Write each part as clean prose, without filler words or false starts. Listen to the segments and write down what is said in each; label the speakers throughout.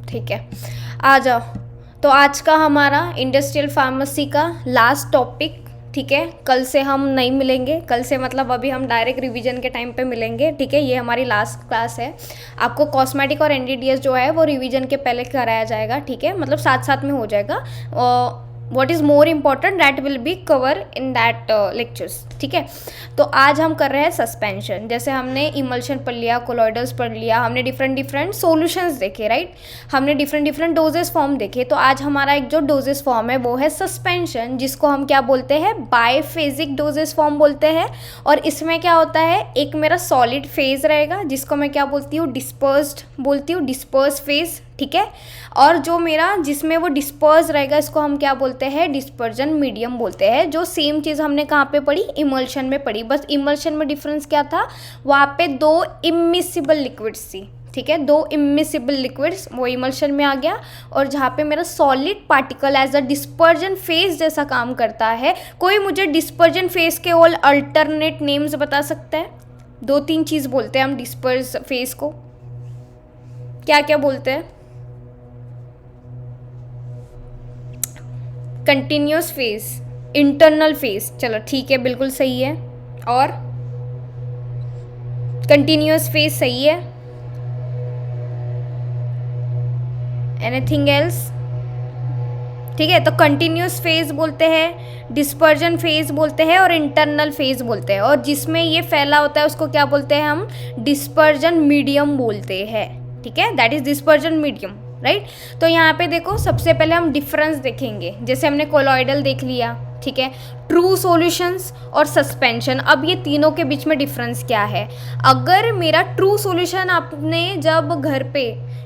Speaker 1: ठीक है, आ जाओ। तो आज का हमारा इंडस्ट्रियल फार्मेसी का लास्ट टॉपिक, ठीक है। कल से हम नहीं मिलेंगे, कल से मतलब अभी हम डायरेक्ट रिवीजन के टाइम पे मिलेंगे, ठीक है। ये हमारी लास्ट क्लास है। आपको कॉस्मेटिक और एनडीडीएस जो है वो रिवीजन के पहले कराया जाएगा, ठीक है, मतलब साथ साथ में हो जाएगा। what is more important that will be cover in that lectures, ठीक है। तो आज हम कर रहे हैं सस्पेंशन। जैसे हमने इमल्शन पढ़ लिया, कोलॉइडल्स पढ़ लिया, हमने डिफरेंट सॉल्यूशंस देखे, राइट। हमने डिफरेंट डोजेस फॉर्म देखे। तो आज हमारा एक जो डोजेस फॉर्म है वो है सस्पेंशन, जिसको हम क्या बोलते हैं, बायफेजिक डोजेस फॉर्म बोलते हैं। और इसमें क्या होता है, एक मेरा सॉलिड फेज रहेगा जिसको मैं क्या बोलती हूँ, डिस्पर्स्ड बोलती हूँ, डिस्पर्स फेज, ठीक है। और जो मेरा जिसमें वो डिस्पर्स रहेगा इसको हम क्या बोलते हैं, डिस्पर्जन मीडियम बोलते हैं। जो सेम चीज़ हमने कहाँ पे पढ़ी, इमल्शन में पढ़ी। बस इमल्शन में डिफरेंस क्या था, वहाँ पे 2 इमिसिबल लिक्विड्स थी, ठीक है, 2 इमिसिबल लिक्विड्स वो इमल्शन में आ गया। और जहाँ पे मेरा solid particle as a dispersion phase जैसा काम करता है। कोई मुझे डिस्पर्जन फेज के ऑल अल्टरनेट नेम्स बता सकता है? 2-3 चीज़ बोलते हैं हम डिस्पर्स फेज को, क्या क्या बोलते हैं? कंटिन्यूस फेज, इंटरनल फेज, चलो ठीक है, बिल्कुल सही है। और कंटिन्यूस फेज सही है। Anything else? ठीक है, तो कंटिन्यूस फेज बोलते हैं, डिस्पर्जन फेज बोलते हैं और इंटरनल फेज बोलते हैं। और जिसमें ये फैला होता है उसको क्या बोलते हैं हम, डिस्पर्जन मीडियम बोलते हैं, ठीक है, that is dispersion medium, right. तो यहाँ पे देखो, सबसे पहले हम डिफरेंस देखेंगे। जैसे हमने कोलॉइडल देख लिया, ठीक है, ट्रू सॉल्यूशंस और सस्पेंशन। अब ये तीनों के बीच में डिफरेंस क्या है? अगर मेरा ट्रू सॉल्यूशन, आपने जब घर पे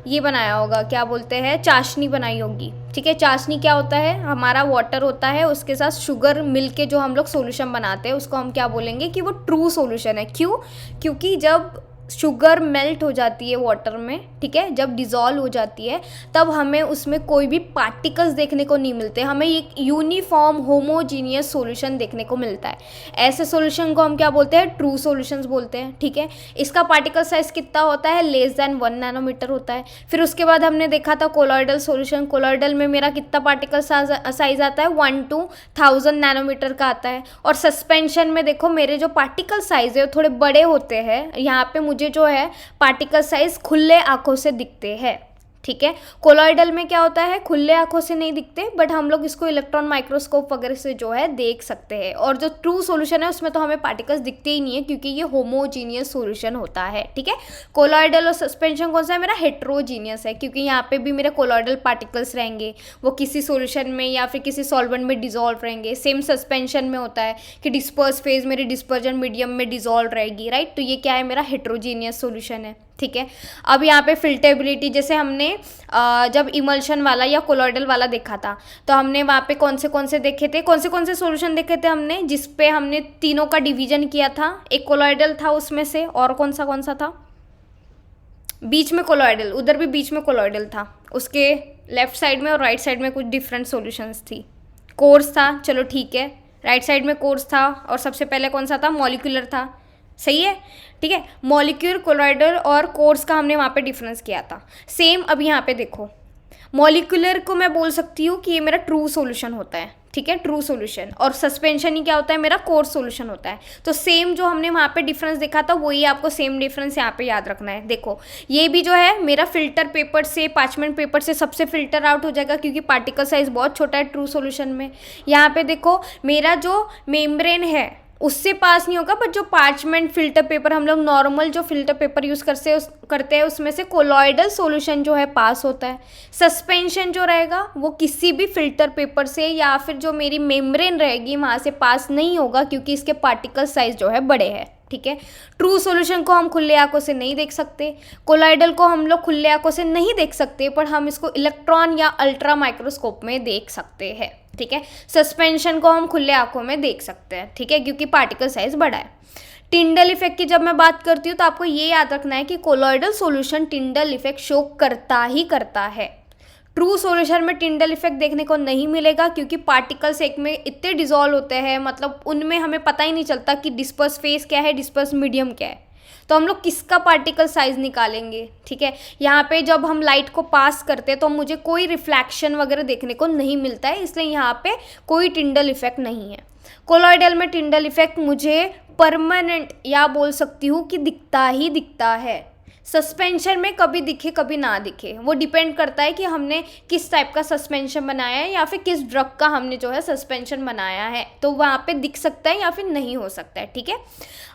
Speaker 1: ये बनाया होगा, क्या बोलते हैं, चाशनी बनाई होगी, ठीक है। चाशनी क्या होता है, हमारा वाटर होता है, उसके साथ शुगर मिल के जो हम लोग सॉल्यूशन बनाते हैं उसको हम क्या बोलेंगे कि वो ट्रू सॉल्यूशन है। क्यों? क्योंकि जब शुगर मेल्ट हो जाती है वाटर में, ठीक है, जब डिज़ोल्व हो जाती है तब हमें उसमें कोई भी पार्टिकल्स देखने को नहीं मिलते, हमें एक यूनिफॉर्म होमोजीनियस सॉल्यूशन देखने को मिलता है। ऐसे सॉल्यूशन को हम क्या बोलते हैं, ट्रू सॉल्यूशंस बोलते हैं, ठीक है। इसका पार्टिकल साइज कितना होता है, लेस देन 1 नैनोमीटर होता है। फिर उसके बाद हमने देखा था कोलॉइडल सॉल्यूशन। कोलॉइडल में मेरा कितना पार्टिकल साइज आता है, 1 to 1000 नैनोमीटर का आता है। और सस्पेंशन में देखो, मेरे जो पार्टिकल साइज है वो थोड़े बड़े होते हैं। यहाँ पे मुझे जो है पार्टिकल साइज खुले आंखों से दिखते हैं, ठीक है। कोलॉइडल में क्या होता है, खुले आंखों से नहीं दिखते, बट हम लोग इसको इलेक्ट्रॉन माइक्रोस्कोप वगैरह से जो है देख सकते हैं। और जो ट्रू सॉल्यूशन है उसमें तो हमें पार्टिकल्स दिखते ही नहीं है, क्योंकि ये होमोजीनियस सॉल्यूशन होता है, ठीक है। कोलॉइडल और सस्पेंशन कौन सा है, मेरा हेट्रोजीनियस है, क्योंकि यहाँ पे भी मेरे कोलॉइडल पार्टिकल्स रहेंगे, वो किसी सॉल्यूशन में या फिर किसी सॉल्वेंट में डिजोल्व रहेंगे। सेम सस्पेंशन में होता है कि डिस्पर्स फेज मेरी डिस्पर्जन मीडियम में डिजोल्व रहेगी, राइट। तो ये क्या है, मेरा हेट्रोजीनियस सॉल्यूशन है, ठीक है। अब यहाँ पे फिल्टेबिलिटी, जैसे हमने जब इमल्शन वाला या कोलॉइडल वाला देखा था तो हमने वहाँ पे कौन से देखे थे, कौन से सॉल्यूशन देखे थे हमने, जिस पे हमने तीनों का डिवीजन किया था। एक कोलॉइडल था उसमें से, और कौन सा था, बीच में कोलॉइडल, उधर भी बीच में कोलॉइडल था, उसके लेफ्ट साइड में और राइट साइड में कुछ डिफरेंट सॉल्यूशंस थी। कोर्स था, चलो ठीक है, राइट साइड में कोर्स था। और सबसे पहले कौन सा था, मॉलिक्यूलर था, सही है, ठीक है। मॉलिक्यूल, कोलॉइडल और कोर्स का हमने वहाँ पे डिफरेंस किया था। सेम अब यहाँ पे देखो, मॉलिक्यूलर को मैं बोल सकती हूँ कि ये मेरा ट्रू सॉल्यूशन होता है, ठीक है, ट्रू सॉल्यूशन। और सस्पेंशन ही क्या होता है, मेरा कोर्स सॉल्यूशन होता है। तो सेम जो हमने वहाँ पे डिफरेंस देखा था वही आपको सेम डिफरेंस यहाँ पे याद रखना है। देखो, ये भी जो है मेरा फिल्टर पेपर से, पार्चमेंट पेपर से सबसे फिल्टर आउट हो जाएगा, क्योंकि पार्टिकल साइज बहुत छोटा है ट्रू सॉल्यूशन में। यहाँ पे देखो, मेरा जो मेम्ब्रेन है उससे पास नहीं होगा, बट जो पार्चमेंट फिल्टर पेपर, हम लोग नॉर्मल जो फिल्टर पेपर यूज़ करते हैं उसमें से कोलॉइडल सॉल्यूशन जो है पास होता है। सस्पेंशन जो रहेगा वो किसी भी फिल्टर पेपर से या फिर जो मेरी मेम्ब्रेन रहेगी वहाँ से पास नहीं होगा, क्योंकि इसके पार्टिकल साइज जो है बड़े हैं, ठीक है। ट्रू सॉल्यूशन को हम खुले आंखों से नहीं देख सकते, कोलॉइडल को हम लोग खुले आंखों से नहीं देख सकते, पर हम इसको इलेक्ट्रॉन या अल्ट्रा माइक्रोस्कोप में देख सकते हैं, ठीक है। सस्पेंशन को हम खुले आंखों में देख सकते हैं, ठीक है, क्योंकि पार्टिकल साइज बड़ा है। टिंडल इफेक्ट की जब मैं बात करती हूँ तो आपको ये याद रखना है कि colloidal solution Tyndall effect show करता ही करता है। ट्रू सॉल्यूशन में टिंडल इफेक्ट देखने को नहीं मिलेगा, क्योंकि पार्टिकल्स एक में इतने डिजोल्व होते हैं, मतलब उनमें हमें पता ही नहीं चलता कि डिस्पर्स फेस क्या है, डिस्पर्स मीडियम क्या है। तो हम लोग किसका पार्टिकल साइज निकालेंगे, ठीक है। यहाँ पे जब हम लाइट को पास करते हैं तो मुझे कोई रिफ्लैक्शन वगैरह देखने को नहीं मिलता है, इसलिए यहाँ पे कोई टिंडल इफेक्ट नहीं है। कोलॉइडल में टिंडल इफेक्ट मुझे परमानेंट या बोल सकती हूँ कि दिखता ही दिखता है। सस्पेंशन में कभी दिखे कभी ना दिखे, वो डिपेंड करता है कि हमने किस टाइप का सस्पेंशन बनाया है या फिर किस ड्रग का हमने जो है सस्पेंशन बनाया है, तो वहाँ पे दिख सकता है या फिर नहीं हो सकता है, ठीक है।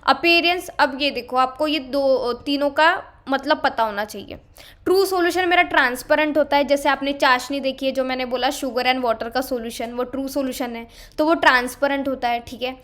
Speaker 1: अपीयरेंस, अब ये देखो आपको ये तीनों का मतलब पता होना चाहिए। ट्रू सॉल्यूशन मेरा ट्रांसपेरेंट होता है, जैसे आपने चाशनी देखी है जो मैंने बोला शुगर एंड वाटर का सॉल्यूशन, वो ट्रू सॉल्यूशन है तो वो ट्रांसपेरेंट होता है, ठीक है।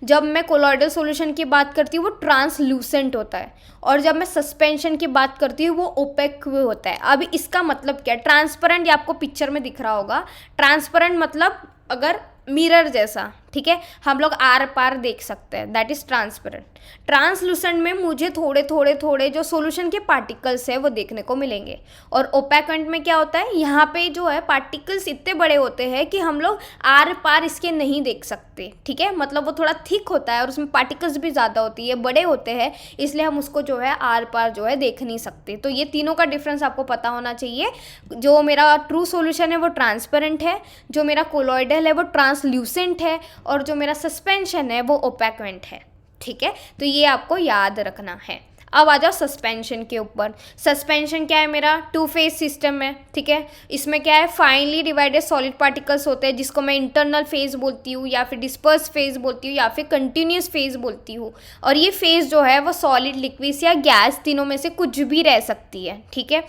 Speaker 1: जब मैं कोलॉइडल सॉल्यूशन की बात करती हूँ वो ट्रांसलूसेंट होता है, और जब मैं सस्पेंशन की बात करती हूँ वो ओपेक होता है। अभी इसका मतलब क्या है, ट्रांसपेरेंट ये आपको पिक्चर में दिख रहा होगा, ट्रांसपेरेंट मतलब अगर मिरर जैसा, ठीक है, हम लोग आर पार देख सकते हैं, दैट इज ट्रांसपेरेंट। ट्रांसलूसेंट में मुझे थोड़े थोड़े थोड़े जो सॉल्यूशन के पार्टिकल्स है वो देखने को मिलेंगे, और ओपेकेंट में क्या होता है, यहाँ पे जो है पार्टिकल्स इतने बड़े होते हैं कि हम लोग आर पार इसके नहीं देख सकते, ठीक है, मतलब वो थोड़ा थिक होता है और उसमें पार्टिकल्स भी ज़्यादा होती है, बड़े होते हैं, इसलिए हम उसको जो है आर पार जो है देख नहीं सकते। तो ये तीनों का डिफरेंस आपको पता होना चाहिए। जो मेरा ट्रू सॉल्यूशन है वो ट्रांसपेरेंट है, जो मेरा कोलॉइडल है वो ट्रांसल्यूसेंट है, और जो मेरा सस्पेंशन है वो ओपेकेंट है, ठीक है। तो ये आपको याद रखना है। अब आ जाओ सस्पेंशन के ऊपर। सस्पेंशन क्या है, मेरा टू फेज सिस्टम है, ठीक है। इसमें क्या है, फाइनली डिवाइडेड सॉलिड पार्टिकल्स होते हैं जिसको मैं इंटरनल फेज बोलती हूँ, या फिर डिस्पर्स फेज बोलती हूँ, या फिर कंटिन्यूस फेज बोलती हूँ। और ये फेज जो है वो सॉलिड, लिक्विड या गैस, तीनों में से कुछ भी रह सकती है, ठीक है।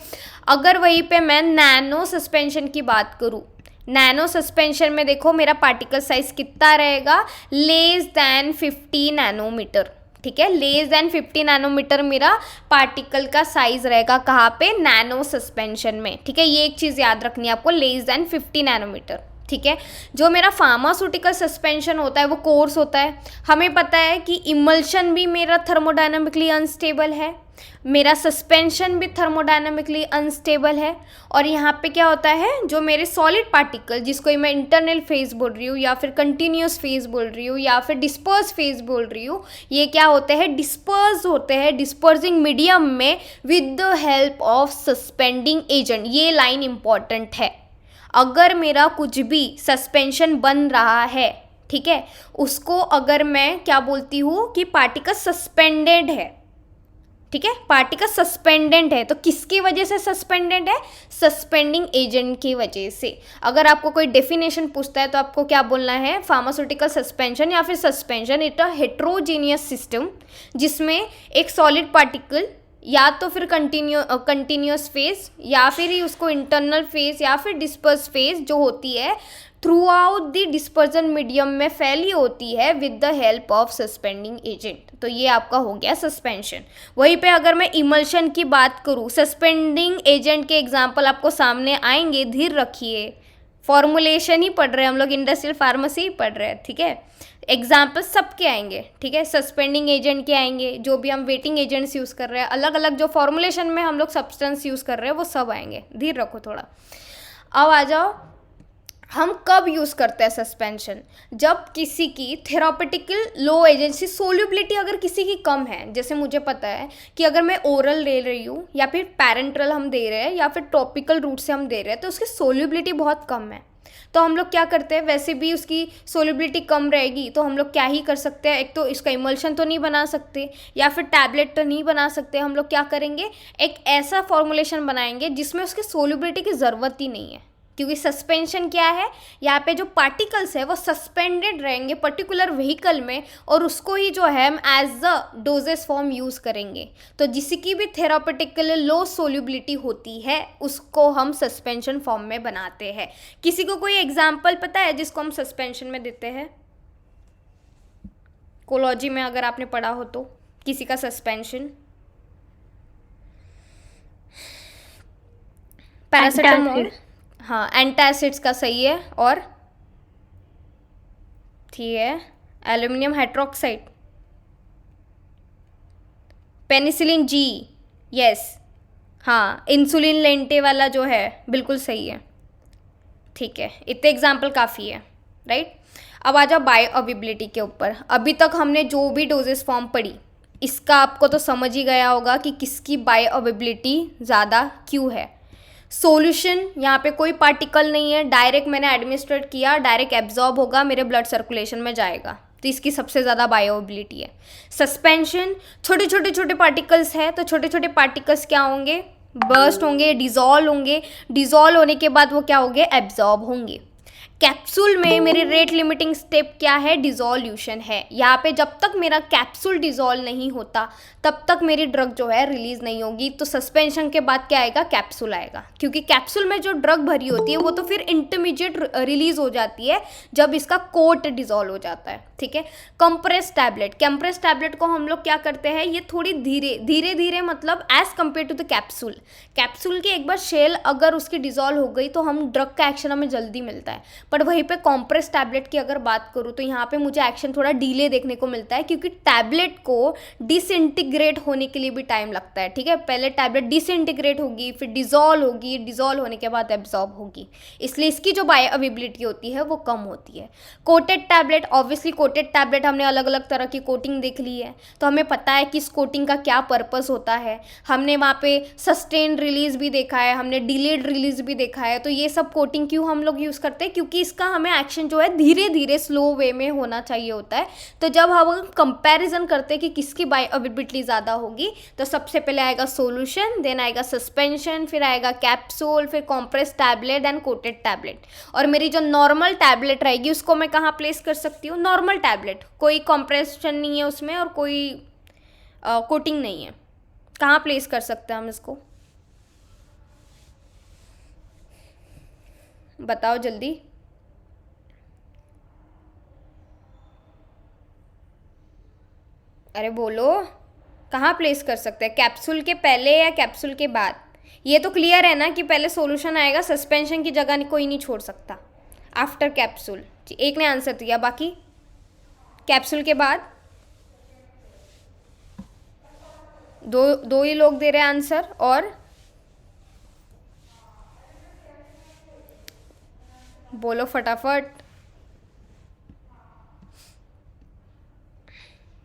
Speaker 1: अगर वहीं पे मैं नैनो सस्पेंशन की बात करूँ, नैनो सस्पेंशन में देखो मेरा पार्टिकल साइज कितना रहेगा, लेस दैन 50 नैनोमीटर, ठीक है। लेस दैन 50 नैनोमीटर मेरा पार्टिकल का साइज रहेगा, कहाँ पे, नैनो सस्पेंशन में, ठीक है। ये एक चीज़ याद रखनी है आपको, लेस दैन 50 नैनोमीटर, ठीक है। जो मेरा फार्मास्यूटिकल सस्पेंशन होता है वो कोर्स होता है। हमें पता है कि इमल्शन भी मेरा थर्मोडायनामिकली अनस्टेबल है, मेरा सस्पेंशन भी थर्मोडायनामिकली अनस्टेबल है। और यहाँ पे क्या होता है, जो मेरे सॉलिड पार्टिकल, जिसको मैं इंटरनल फेज बोल रही हूँ, या फिर कंटिन्यूस फेज बोल रही हूँ, या फिर डिस्पर्स फेज बोल रही हूँ, ये क्या होते हैं, डिस्पर्स होते हैं डिस्पर्सिंग मीडियम में with the help of suspending agent. ये लाइन इंपॉर्टेंट है। अगर मेरा कुछ भी सस्पेंशन बन रहा है, ठीक है, उसको अगर मैं क्या बोलती हूँ कि पार्टिकल सस्पेंडेड है, ठीक है, पार्टिकल सस्पेंडेंट है, तो किसकी वजह से सस्पेंडेड है, सस्पेंडिंग एजेंट की वजह से। अगर आपको कोई डेफिनेशन पूछता है तो आपको क्या बोलना है, फार्मास्यूटिकल सस्पेंशन या फिर suspension it a heterogeneous system, जिसमें एक सॉलिड पार्टिकल या तो फिर कंटिन्यूस फेज, या फिर ही उसको इंटरनल फेज या फिर डिस्पर्स फेज जो होती है through out the dispersion medium में फैली होती है with the help of suspending agent. तो ये आपका हो गया सस्पेंशन। वहीं पे अगर मैं इमल्शन की बात करूँ, सस्पेंडिंग एजेंट के एग्जाम्पल आपको सामने आएंगे, धीर रखिए, फॉर्मुलेशन ही पढ़ रहे हैं हम लोग, इंडस्ट्रियल फार्मेसी ही पढ़ रहे हैं, ठीक है। एग्जाम्पल सबके आएंगे, ठीक है, सस्पेंडिंग एजेंट के आएंगे, जो भी हम वेटिंग एजेंट्स यूज़ कर रहे हैं, अलग अलग जो फॉर्मुलेशन में हम लोग सब्सटेंस यूज़ कर रहे हैं वो सब आएंगे, धीर रखो थोड़ा। अब आ जाओ, हम कब यूज़ करते हैं सस्पेंशन, जब किसी की थेरापेटिकल लो एजेंसी सोल्यूबिलिटी अगर किसी की कम है। जैसे मुझे पता है कि अगर मैं ओरल ले रही हूँ या फिर पैरेंट्रल हम दे रहे हैं या फिर टॉपिकल रूट से हम दे रहे हैं, तो उसकी सोल्यूबिलिटी बहुत कम है, तो हम लोग क्या करते हैं, वैसे भी उसकी सोल्यूबिलिटी कम रहेगी तो हम लोग क्या ही कर सकते हैं, एक तो इसका इमल्शन तो नहीं बना सकते या फिर टैबलेट तो नहीं बना सकते, हम लोग क्या करेंगे, एक ऐसा फॉर्मुलेशन बनाएंगे जिसमें उसकी सोल्यूबिलिटी की ज़रूरत ही नहीं है। क्योंकि सस्पेंशन क्या है, यहाँ पे जो पार्टिकल्स है वो सस्पेंडेड रहेंगे पर्टिकुलर व्हीकल में, और उसको ही जो है हम as a dosage form use करेंगे। तो जिसकी भी थेरापेटिकली लो सोल्यूबिलिटी होती है उसको हम सस्पेंशन फॉर्म में बनाते हैं। किसी को कोई एग्जाम्पल पता है जिसको हम सस्पेंशन में देते हैं, कोलॉजी में अगर आपने पढ़ा हो तो, किसी का सस्पेंशन, पैरासिटामोल, हाँ एंटासिड्स का सही है, और ठीक है aluminium hydroxide, penicillin G, yes, हाँ इंसुलिन लेंटे वाला जो है बिल्कुल सही है, ठीक है, इतने एग्जाम्पल काफ़ी है, राइट। अब आ जाओ बायो अवेबिलिटी के ऊपर। अभी तक हमने जो भी डोजेस फॉर्म पढ़ी, इसका आपको तो समझ ही गया होगा कि किसकी बायोअवेबिलिटी ज़्यादा क्यों है। सॉल्यूशन, यहाँ पे कोई पार्टिकल नहीं है, डायरेक्ट मैंने एडमिनिस्ट्रेट किया, डायरेक्ट एब्जॉर्ब होगा, मेरे ब्लड सर्कुलेशन में जाएगा, तो इसकी सबसे ज़्यादा बायोअवेबिलिटी है। सस्पेंशन, छोटे छोटे छोटे पार्टिकल्स है, तो छोटे छोटे पार्टिकल्स क्या होंगे, बर्स्ट होंगे, डिजॉल्व होंगे, डिजॉल्व होने के बाद वो क्या होंगे, एब्जॉर्ब होंगे। कैप्सूल में मेरी रेट लिमिटिंग स्टेप क्या है, डिजोल्यूशन है। यहाँ पे जब तक मेरा कैप्सूल डिजोल्व नहीं होता तब तक मेरी ड्रग जो है रिलीज नहीं होगी। तो सस्पेंशन के बाद क्या आएगा, कैप्सूल आएगा, क्योंकि कैप्सूल में जो ड्रग भरी होती है वो तो फिर इंटरमीडिएट रिलीज हो जाती है जब इसका कोट डिजोल्व हो जाता है, ठीक है। कंप्रेस टैबलेट, कंप्रेस टैबलेट को हम लोग क्या करते हैं, ये थोड़ी धीरे धीरे मतलब as compare to the capsule, capsule की एक बार शेल अगर उसकी डिजोल्व हो गई तो हम ड्रग का एक्शन हमें जल्दी मिलता है। पर वहीं पे कॉम्प्रेस टैबलेट की अगर बात करूँ तो यहाँ पे मुझे एक्शन थोड़ा डिले देखने को मिलता है, क्योंकि टैबलेट को डिसइंटीग्रेट होने के लिए भी टाइम लगता है, ठीक है। पहले टैबलेट डिसइंटीग्रेट होगी, फिर डिजोल्व होगी, डिजोल्व होने के बाद एब्जॉर्ब होगी, इसलिए इसकी जो बायोअवेबिलिटी होती है वो कम होती है। Coated tablet, obviously coated tablet हमने अलग अलग तरह की कोटिंग देख ली है, तो हमें पता है कि इस कोटिंग का क्या पर्पस होता है। हमने वहाँ पे सस्टेन रिलीज भी देखा है, हमने डिलेड रिलीज भी देखा है। तो ये सब कोटिंग क्यों हम लोग यूज़ करते हैं, क्योंकि इसका हमें एक्शन जो है धीरे धीरे स्लो वे में होना चाहिए होता है। तो जब हम कंपैरिजन करते हैं कि किसकी बायोअवेबिलिटी ज़्यादा होगी, तो सबसे पहले आएगा सॉल्यूशन, देन आएगा सस्पेंशन, फिर आएगा कैप्सूल, फिर compress tablet and coated tablet. और मेरी जो नॉर्मल टैबलेट रहेगी उसको मैं कहाँ प्लेस कर सकती हूँ, नॉर्मल टैबलेट, कोई कॉम्प्रेशन नहीं है उसमें और कोई कोटिंग नहीं है, कहाँ प्लेस कर सकते हैं हम इसको, बताओ जल्दी। अरे बोलो, कहाँ प्लेस कर सकते हैं, कैप्सूल के पहले या कैप्सूल के बाद। ये तो क्लियर है ना कि पहले सॉल्यूशन आएगा, सस्पेंशन की जगह कोई नहीं छोड़ सकता, आफ्टर कैप्सूल। एक ने आंसर दिया, बाकी कैप्सूल के बाद दो ही लोग दे रहे हैं आंसर। और बोलो फटाफट,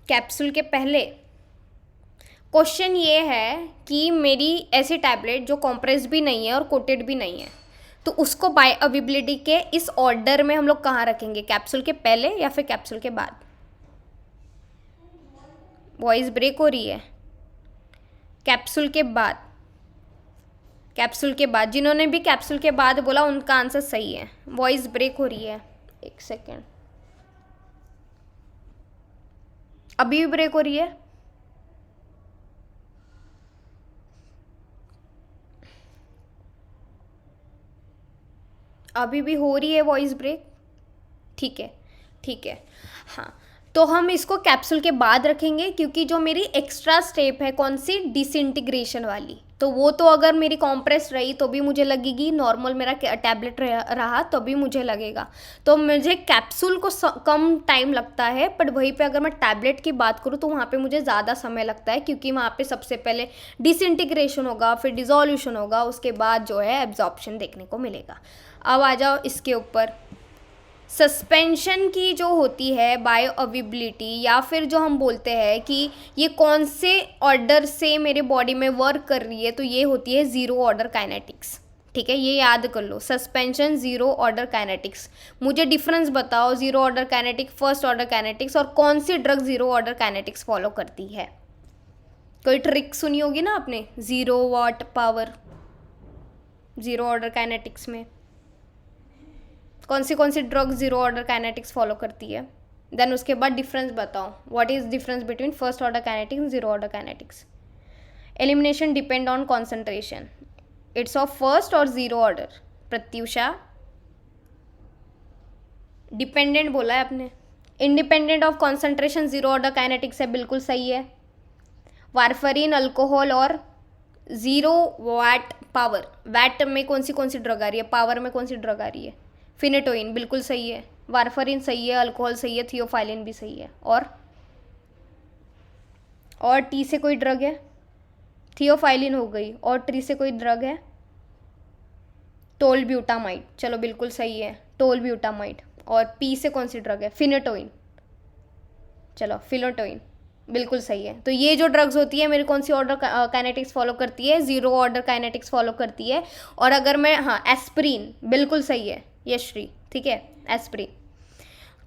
Speaker 1: कैप्सूल के पहले। क्वेश्चन ये है कि मेरी ऐसी टैबलेट जो कॉम्प्रेस भी नहीं है और कोटेड भी नहीं है, तो उसको बायोअवेबिलिटी के इस ऑर्डर में हम लोग कहाँ रखेंगे, कैप्सूल के पहले या फिर कैप्सूल के बाद। वॉइस ब्रेक हो रही है, कैप्सूल के बाद, कैप्सूल के बाद, जिन्होंने भी कैप्सूल के बाद बोला उनका आंसर सही है। वॉइस ब्रेक हो रही है, एक सेकेंड, अभी भी ब्रेक हो रही है। अभी भी हो रही है वॉइस ब्रेक, ठीक है ठीक है। हाँ, तो हम इसको कैप्सूल के बाद रखेंगे, क्योंकि जो मेरी एक्स्ट्रा स्टेप है कौन सी, डिसइंटीग्रेशन वाली, तो वो तो अगर मेरी कॉम्प्रेस रही तो भी मुझे लगेगी, नॉर्मल मेरा टैबलेट रहा तो भी मुझे लगेगा। तो मुझे कैप्सूल को कम टाइम लगता है, बट वहीं पे अगर मैं टैबलेट की बात करूँ तो वहाँ पे मुझे ज़्यादा समय लगता है, क्योंकि वहाँ पे सबसे पहले डिसइंटीग्रेशन होगा, फिर डिसोल्यूशन होगा, उसके बाद जो है एब्जॉर्प्शन देखने को मिलेगा। अब आ जाओ इसके ऊपर, सस्पेंशन की जो होती है बायोअवेबिलिटी, या फिर जो हम बोलते हैं कि ये कौन से ऑर्डर से मेरे बॉडी में वर्क कर रही है, तो ये होती है ज़ीरो ऑर्डर काइनेटिक्स, ठीक है। ये याद कर लो, सस्पेंशन, ज़ीरो ऑर्डर काइनेटिक्स। मुझे डिफरेंस बताओ, zero order kinetic, first order kinetics, और कौन सी drug zero order kinetics follow करती है। कोई ट्रिक सुनी होगी ना आपने, zero watt power, zero order kinetics में कौन सी drug zero order kinetics follow करती है। देन उसके बाद डिफरेंस बताओ, what is difference between first order kinetics and zero order kinetics. Elimination depend on concentration, it's of first और zero order. Pratyusha, dependent बोला है आपने, independent of concentration zero order kinetics है, बिल्कुल सही है। वारफरीन, अल्कोहल और जीरो वैट पावर, वैट में कौन सी ड्रग आ रही है, पावर में कौन सी ड्रग आ रही है, फिनेटोइन, बिल्कुल सही है। वारफरीन सही है, अल्कोहल सही है, थियोफाइलिन भी सही है। और टी से कोई ड्रग है, थियोफाइलिन हो गई, और टी से कोई ड्रग है, टोलब्यूटामाइड, चलो बिल्कुल सही है, टोलब्यूटामाइड। और पी से कौन सी ड्रग है, फिनेटोइन, चलो फिनेटोइन। बिल्कुल सही है। तो ये जो ड्रग्स होती है मेरी कौन सी ऑर्डर काइनेटिक्स फॉलो करती है, ज़ीरो ऑर्डर काइनेटिक्स फॉलो करती है। और अगर मैं, हाँ, एस्प्रिन बिल्कुल सही है यशश्री, ठीक है, एस्प्रिन।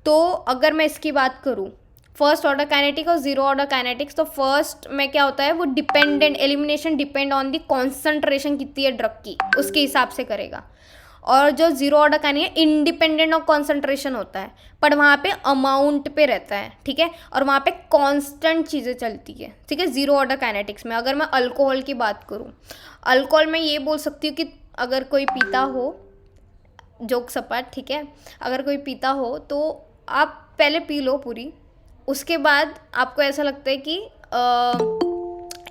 Speaker 1: तो अगर मैं इसकी बात करूँ फर्स्ट ऑर्डर काइनेटिक और जीरो ऑर्डर काइनेटिक्स, तो फर्स्ट में क्या होता है, वो dependent elimination depend on the concentration कितनी है ड्रग की, उसके हिसाब से करेगा। और जो zero order kinetic independent of concentration होता है, पर वहाँ पे अमाउंट पे रहता है, ठीक है, और वहाँ पे कांस्टेंट चीज़ें चलती है, ठीक है, जीरो ऑर्डर काइनेटिक्स में। अगर मैं अल्कोहल की बात करूँ, अल्कोहल में ये बोल सकती हूँ कि अगर कोई पीता हो, जोक सपाट, ठीक है, अगर कोई पीता हो तो आप पहले पी लो पूरी, उसके बाद आपको ऐसा लगता है कि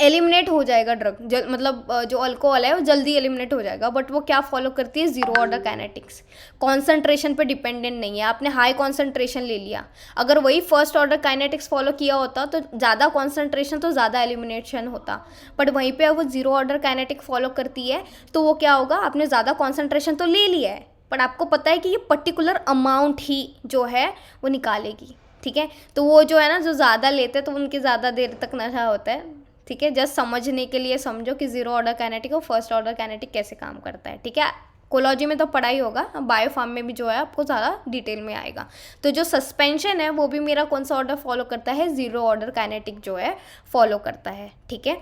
Speaker 1: एलिमिनेट हो जाएगा ड्रग, मतलब जो अल्कोहल है वो जल्दी एलिमिनेट हो जाएगा, बट वो क्या फॉलो करती है, जीरो ऑर्डर काइनेटिक्स। कॉन्सेंट्रेशन पे डिपेंडेंट नहीं है, आपने हाई कॉन्सेंट्रेशन ले लिया, अगर वही फर्स्ट ऑर्डर काइनेटिक्स फॉलो किया होता तो ज़्यादा कॉन्सेंट्रेशन तो ज़्यादा एलिमिनेशन होता, बट वहीं पे वो जीरो ऑर्डर काइनेटिक फॉलो करती है, तो वो क्या होगा, आपने ज़्यादा कॉन्सेंट्रेशन तो ले लिया है, पर आपको पता है कि ये पर्टिकुलर अमाउंट ही जो है वो निकालेगी, ठीक है। तो वो जो है ना, जो ज़्यादा लेते हैं तो उनके ज़्यादा देर तक नशा होता है, ठीक है। जस्ट समझने के लिए समझो कि जीरो ऑर्डर काइनेटिक और फर्स्ट ऑर्डर काइनेटिक कैसे काम करता है, ठीक है। कोलॉजी में तो पढ़ाई होगा, बायोफार्म में भी जो है आपको ज़्यादा डिटेल में आएगा। तो जो सस्पेंशन है वो भी मेरा कौन सा ऑर्डर फॉलो करता है, जीरो ऑर्डर काइनेटिक जो है फॉलो करता है, ठीक है।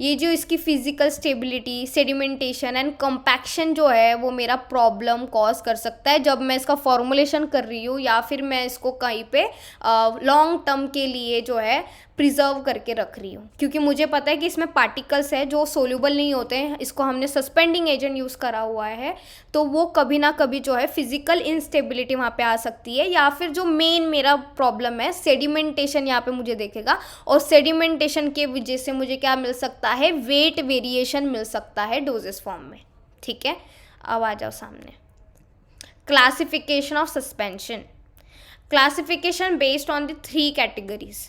Speaker 1: ये जो इसकी physical stability, sedimentation and compaction जो है वो मेरा प्रॉब्लम कॉज कर सकता है जब मैं इसका फॉर्मुलेशन कर रही हूँ, या फिर मैं इसको कहीं पे लॉन्ग टर्म के लिए जो है प्रिजर्व करके रख रही हूँ, क्योंकि मुझे पता है कि इसमें पार्टिकल्स है जो सोल्यूबल नहीं होते हैं, इसको हमने सस्पेंडिंग एजेंट यूज़ करा हुआ है, तो वो कभी ना कभी जो है फिजिकल इंस्टेबिलिटी वहाँ पे आ सकती है, या फिर जो मेन मेरा प्रॉब्लम है सेडिमेंटेशन यहाँ पे मुझे देखेगा, और सेडिमेंटेशन के वजह से मुझे क्या मिल सकता है, वेट वेरिएशन मिल सकता है डोजेस फॉर्म में, ठीक है। अब आ जाओ सामने, classification of suspension. Classification based on the 3 categories.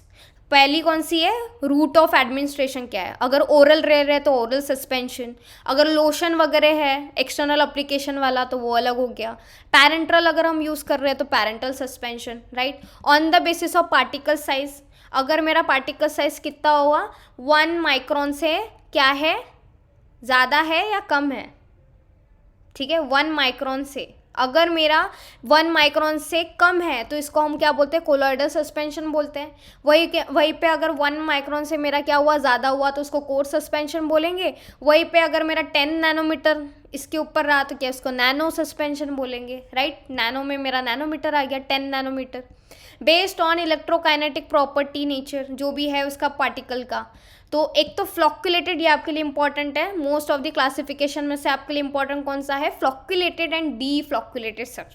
Speaker 1: पहली कौन सी है, रूट ऑफ एडमिनिस्ट्रेशन क्या है, अगर ओरल रह रहे तो ओरल सस्पेंशन, अगर लोशन वगैरह है एक्सटर्नल अप्लीकेशन वाला तो वो अलग हो गया, पैरेंटल अगर हम यूज़ कर रहे हैं तो parental suspension, right. On the basis of particle size, अगर मेरा पार्टिकल साइज कितना हुआ, 1 माइक्रोन से क्या है, ज़्यादा है या कम है, ठीक है, 1 माइक्रोन से, अगर मेरा 1 माइक्रोन से कम है तो इसको हम क्या बोलते हैं, कोलॉइडल सस्पेंशन बोलते हैं। वहीं पे अगर 1 माइक्रोन से मेरा क्या हुआ, ज़्यादा हुआ तो उसको कोर सस्पेंशन बोलेंगे। वहीं पे अगर मेरा 10 नैनोमीटर इसके ऊपर रहा तो क्या इसको नैनो सस्पेंशन बोलेंगे, राइट। नैनो में मेरा नैनोमीटर आ गया, 10 nanometre. Based on electrokinetic property nature जो भी है उसका पार्टिकल का, तो एक तो फ्लॉक्यूलेटेड, ये आपके लिए इंपॉर्टेंट है, मोस्ट ऑफ द क्लासिफिकेशन में से आपके लिए इंपॉर्टेंट कौन सा है, फ्लॉक्यूलेटेड एंड डी फ्लॉक्यूलेटेड सब,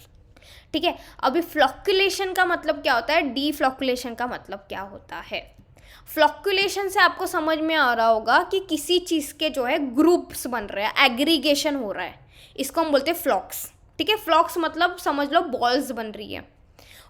Speaker 1: ठीक है। अभी फ्लॉक्यूलेशन का मतलब क्या होता है, डी फ्लॉक्यूलेशन का मतलब क्या होता है। फ्लॉक्यूलेशन से आपको समझ में आ रहा होगा कि किसी चीज़ के जो है ग्रुप्स बन रहे हैं, एग्रीगेशन हो रहा है, इसको हम बोलते हैं फ्लॉक्स, ठीक है। फ्लॉक्स मतलब समझ लो बॉल्स बन रही है।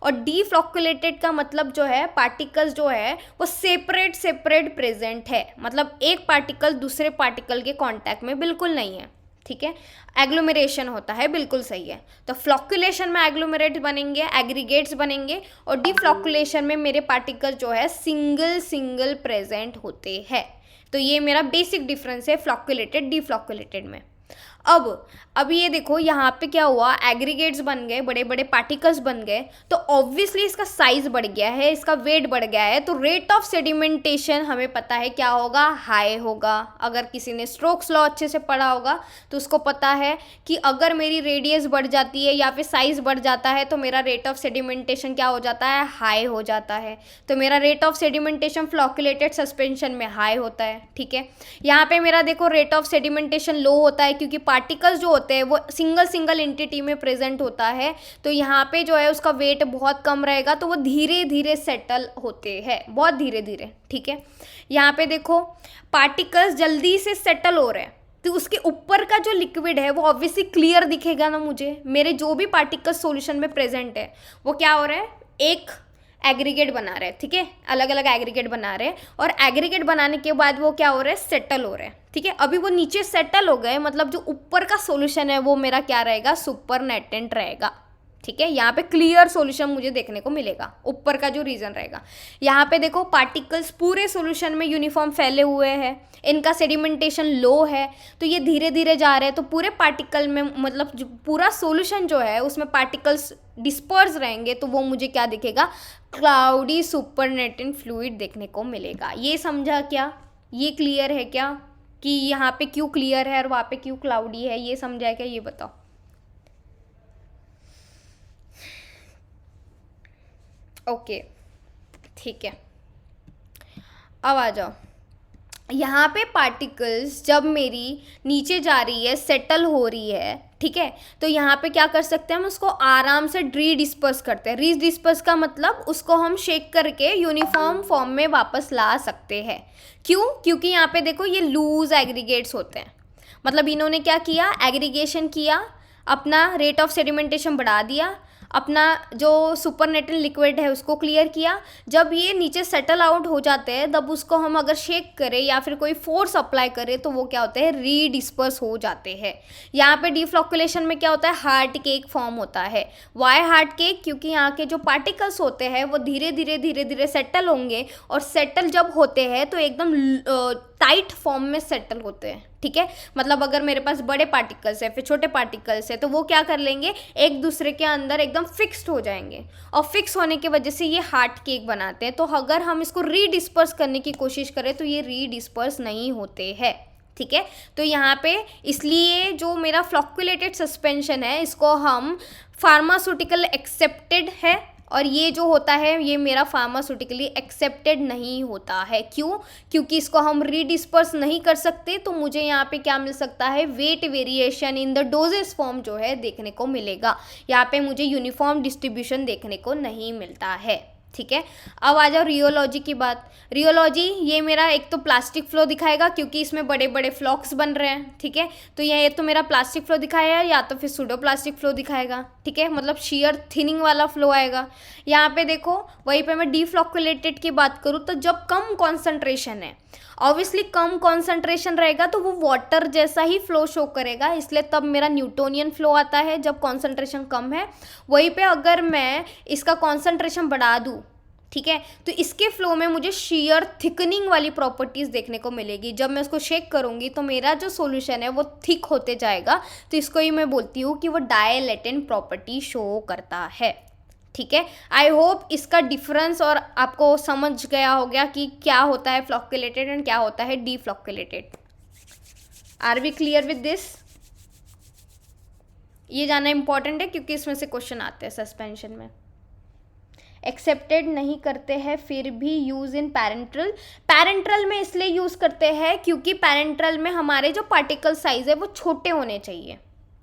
Speaker 1: और डीफ्लॉक्यूलेटेड का मतलब जो है पार्टिकल्स जो है वो सेपरेट प्रेजेंट है, मतलब एक पार्टिकल दूसरे पार्टिकल के कांटेक्ट में बिल्कुल नहीं है, ठीक है। एग्लोमेरेशन होता है, बिल्कुल सही है। तो फ्लॉक्यूलेशन में एग्लोमेरेट बनेंगे, एग्रीगेट्स बनेंगे, और डीफ्लॉक्यूलेशन में मेरे पार्टिकल जो है सिंगल प्रेजेंट होते हैं। तो ये मेरा बेसिक डिफरेंस है फ्लॉक्यूलेटेड डीफ्लॉक्यूलेटेड में। अब ये देखो यहाँ पे क्या हुआ, एग्रीगेट्स बन गए, बड़े बड़े पार्टिकल्स बन गए, तो ऑब्वियसली इसका साइज बढ़ गया है, इसका वेट बढ़ गया है, तो रेट ऑफ सेडिमेंटेशन हमें पता है क्या होगा, हाई होगा। अगर किसी ने स्टोक्स लॉ अच्छे से पढ़ा होगा तो उसको पता है कि अगर मेरी रेडियस बढ़ जाती है या फिर साइज बढ़ जाता है तो मेरा रेट ऑफ सेडिमेंटेशन क्या हो जाता है, हाई हो जाता है। तो मेरा rate of sedimentation flocculated suspension में हाई होता है, ठीक है। यहाँ पे मेरा देखो रेट ऑफ सेडिमेंटेशन लो होता है क्योंकि पार्टिकल्स जो होते हैं वो सिंगल एंटिटी में प्रेजेंट होता है, तो यहाँ पे जो है उसका वेट बहुत कम रहेगा, तो वो धीरे धीरे सेटल होते हैं, बहुत धीरे धीरे, ठीक है। यहाँ पे देखो पार्टिकल्स जल्दी से सेटल हो रहे हैं, तो उसके ऊपर का जो लिक्विड है वो ऑब्वियसली क्लियर दिखेगा ना मुझे, मेरे जो भी पार्टिकल्स सॉल्यूशन में प्रेजेंट है वो क्या हो रहा है, एक एग्रीगेट बना रहे हैं, ठीक है, अलग अलग एग्रीगेट बना रहे हैं, और एग्रीगेट बनाने के बाद वो क्या हो रहा है, सेटल हो रहे हैं, ठीक है। अभी वो नीचे सेटल हो गए, मतलब जो ऊपर का सॉल्यूशन है वो मेरा क्या रहेगा, सुपरनेटेंट रहेगा, ठीक है, यहाँ पे क्लियर सॉल्यूशन मुझे देखने को मिलेगा, ऊपर का जो रीजन रहेगा। यहाँ पे देखो पार्टिकल्स पूरे सॉल्यूशन में यूनिफॉर्म फैले हुए हैं, इनका सेडिमेंटेशन लो है, तो ये धीरे धीरे जा रहे हैं, तो पूरे पार्टिकल में मतलब जो पूरा सॉल्यूशन जो है उसमें पार्टिकल्स डिस्पर्स रहेंगे, तो वो मुझे क्या दिखेगा, क्लाउडी सुपरनेटेंट फ्लूइड देखने को मिलेगा। ये समझा क्या, ये क्लियर है क्या कि यहाँ पे क्यों क्लियर है और वहाँ पे क्यों क्लाउडी है, ये समझा है क्या, ये बताओ। ओके ठीक है, अब आ जाओ। यहाँ पे पार्टिकल्स जब मेरी नीचे जा रही है, सेटल हो रही है, ठीक है, तो यहाँ पे क्या कर सकते हैं हम, उसको आराम से रीडिस्पर्स करते हैं। रीडिस्पर्स का मतलब उसको हम शेक करके यूनिफॉर्म फॉर्म में वापस ला सकते हैं। क्यों, क्योंकि यहाँ पे देखो ये लूज एग्रीगेट्स होते हैं, मतलब इन्होंने क्या किया, एग्रीगेशन किया, अपना रेट ऑफ सेडिमेंटेशन बढ़ा दिया, अपना जो सुपरनेटेंट लिक्विड है उसको क्लियर किया। जब ये नीचे सेटल आउट हो जाते हैं तब उसको हम अगर शेक करें या फिर कोई फोर्स अप्लाई करें तो वो क्या होते हैं, रीडिस्पर्स हो जाते हैं। यहाँ पे डीफ्लॉकुलेशन में क्या होता है, हार्ट केक फॉर्म होता है। वाई हार्ट केक, क्योंकि यहाँ के जो पार्टिकल्स होते हैं वो धीरे धीरे सेटल होंगे, और सेटल जब होते हैं तो एकदम टाइट फॉर्म में सेटल होते हैं, ठीक है। मतलब अगर मेरे पास बड़े पार्टिकल्स है फिर छोटे पार्टिकल्स है तो वो क्या कर लेंगे, एक दूसरे के अंदर एकदम फिक्स्ड हो जाएंगे, और फिक्स होने की वजह से ये हार्ट केक बनाते हैं। तो अगर हम इसको रीडिस्पर्स करने की कोशिश करें तो ये रीडिस्पर्स नहीं होते हैं, ठीक है। तो यहाँ पे इसलिए जो मेरा फ्लॉक्युलेटेड सस्पेंशन है इसको हम फार्मास्यूटिकल एक्सेप्टेड है, और ये जो होता है ये मेरा फार्मास्यूटिकली एक्सेप्टेड नहीं होता है। क्यों, क्योंकि इसको हम रीडिस्पर्स नहीं कर सकते, तो मुझे यहाँ पे क्या मिल सकता है, weight variation in the dosage form जो है देखने को मिलेगा। यहाँ पे मुझे यूनिफॉर्म डिस्ट्रीब्यूशन देखने को नहीं मिलता है, ठीक है। अब आ जाओ रियोलॉजी की बात। रियोलॉजी ये मेरा एक तो प्लास्टिक फ्लो दिखाएगा क्योंकि इसमें बड़े बड़े फ्लॉक्स बन रहे हैं, ठीक है। तो ये तो मेरा प्लास्टिक फ्लो दिखाएगा या तो फिर सूडो प्लास्टिक फ्लो दिखाएगा, ठीक है, मतलब शेयर थिनिंग वाला फ्लो आएगा। यहाँ पे देखो वहीं पे मैं डीफ्लॉकुलेटेड की बात करूँ तो जब कम कॉन्सेंट्रेशन है, ऑब्वियसली कम कॉन्सेंट्रेशन रहेगा तो वो वाटर जैसा ही फ्लो शो करेगा, इसलिए तब मेरा न्यूटोनियन फ्लो आता है जब कॉन्सेंट्रेशन कम है। वहीं पे अगर मैं इसका कॉन्सेंट्रेशन बढ़ा दूँ, ठीक है, तो इसके फ्लो में मुझे शेयर थिकनिंग वाली प्रॉपर्टीज़ देखने को मिलेगी। जब मैं उसको शेक करूँगी तो मेरा जो सॉल्यूशन है वो थिक होते जाएगा, तो इसको ही मैं बोलती हूँ कि वो डायलेटेंट प्रॉपर्टी शो करता है, ठीक है। आई होप इसका डिफरेंस और आपको समझ गया हो गया कि क्या होता है फ्लॉक्युलेटेड एंड क्या होता है deflocculated. Are we clear with this? ये जानना इंपॉर्टेंट है क्योंकि इसमें से क्वेश्चन आते हैं सस्पेंशन में। एक्सेप्टेड नहीं करते हैं फिर भी यूज़ इन पैरेंट्रल। पैरेंट्रल में इसलिए यूज़ करते हैं क्योंकि पैरेंट्रल में हमारे जो पार्टिकल साइज है वो छोटे होने चाहिए,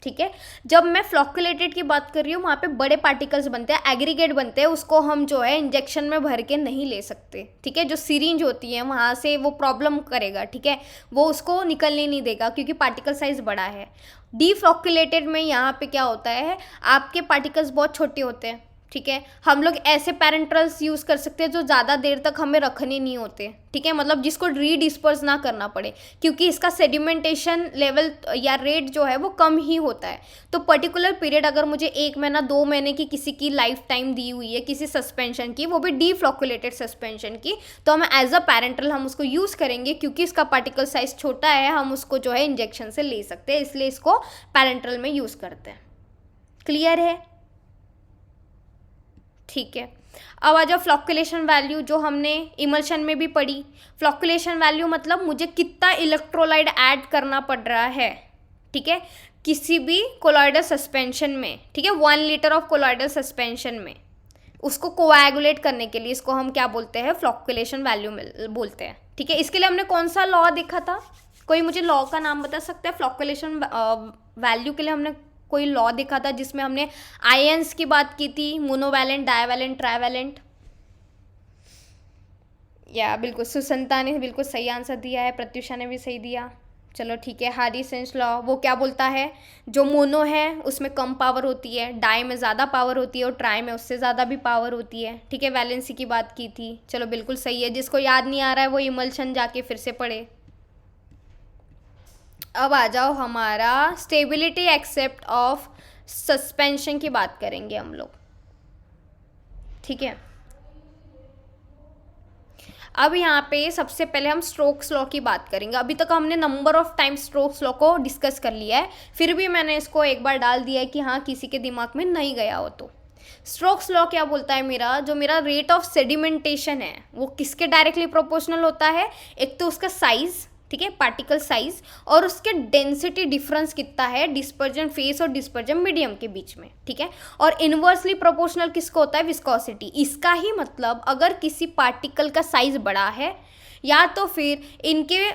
Speaker 1: ठीक है। जब मैं फ्लॉक्युलेटेड की बात कर रही हूँ वहाँ पे बड़े पार्टिकल्स बनते हैं, एग्रीगेट बनते हैं, उसको हम जो है इंजेक्शन में भर के नहीं ले सकते, ठीक है। जो सिरिंज होती है वहाँ से वो प्रॉब्लम करेगा, ठीक है, वो उसको निकलने नहीं देगा क्योंकि पार्टिकल साइज बड़ा है। डीफ्लॉक्युलेटेड में यहाँ पे क्या होता है, आपके पार्टिकल्स बहुत छोटे होते हैं, ठीक है। हम लोग ऐसे पैरेंट्रल्स यूज़ कर सकते हैं जो ज़्यादा देर तक हमें रखने नहीं होते, ठीक है, मतलब जिसको रीडिस्पर्स ना करना पड़े क्योंकि इसका सेडिमेंटेशन लेवल या रेट जो है वो कम ही होता है। तो पर्टिकुलर पीरियड अगर मुझे 1 महीना 2 महीने की किसी की लाइफ टाइम दी हुई है किसी सस्पेंशन की, वो भी डीफ्लॉक्युलेटेड सस्पेंशन की, तो हम एज अ पैरेंट्रल हम उसको यूज़ करेंगे क्योंकि इसका पार्टिकल साइज छोटा है, हम उसको जो है इंजेक्शन से ले सकते हैं, इसलिए इसको पैरेंट्रल में यूज़ करते हैं। क्लियर है? ठीक है। अब आ जाओ फ्लॉक्युलेशन वैल्यू जो हमने इमल्शन में भी पढ़ी। फ्लॉक्युलेशन वैल्यू मतलब मुझे कितना इलेक्ट्रोलाइट ऐड करना पड़ रहा है, ठीक है, किसी भी कोलॉइडल सस्पेंशन में, ठीक है, 1 लीटर ऑफ कोलॉइडल सस्पेंशन में उसको कोएगुलेट करने के लिए इसको हम क्या बोलते हैं, फ्लॉक्युलेशन वैल्यू बोलते हैं, ठीक है। इसके लिए हमने कौन सा लॉ देखा था, कोई मुझे लॉ का नाम बता सकता है? फ्लॉक्युलेशन वैल्यू के लिए हमने कोई लॉ देखा था जिसमें हमने आयंस की बात की थी, मोनोवैलेंट, डाइवैलेंट, ट्राइवैलेंट। या बिल्कुल सुसंता ने बिल्कुल सही आंसर दिया है, प्रत्युषा ने भी सही दिया। चलो ठीक है। हार्डी-सेंस लॉ वो क्या बोलता है, जो मोनो है उसमें कम पावर होती है, डाई में ज़्यादा पावर होती है और ट्राई में उससे ज़्यादा भी पावर होती है, ठीक है। वैलेंसी की बात की थी। चलो बिल्कुल सही है। जिसको याद नहीं आ रहा है वो इमल्शन जाके फिर से पढ़े। अब आ जाओ हमारा स्टेबिलिटी एक्सेप्ट ऑफ सस्पेंशन की बात करेंगे हम लोग, ठीक है। अब यहाँ पे सबसे पहले हम स्ट्रोक्स लॉ की बात करेंगे। अभी तक हमने number of time strokes law को डिस्कस कर लिया है, फिर भी मैंने इसको एक बार डाल दिया है कि हाँ किसी के दिमाग में नहीं गया हो तो। स्ट्रोक्स लॉ क्या बोलता है, मेरा जो मेरा रेट ऑफ सेडिमेंटेशन है वो किसके डायरेक्टली प्रोपोर्शनल होता है, एक तो उसका साइज, ठीक है, पार्टिकल साइज, और उसके डेंसिटी डिफरेंस कितना है डिस्पर्जन फेस और डिस्पर्जन मीडियम के बीच में, ठीक है। और इन्वर्सली प्रोपोर्शनल किसको होता है, विस्कोसिटी। इसका ही मतलब अगर किसी पार्टिकल का साइज बड़ा है या तो फिर इनके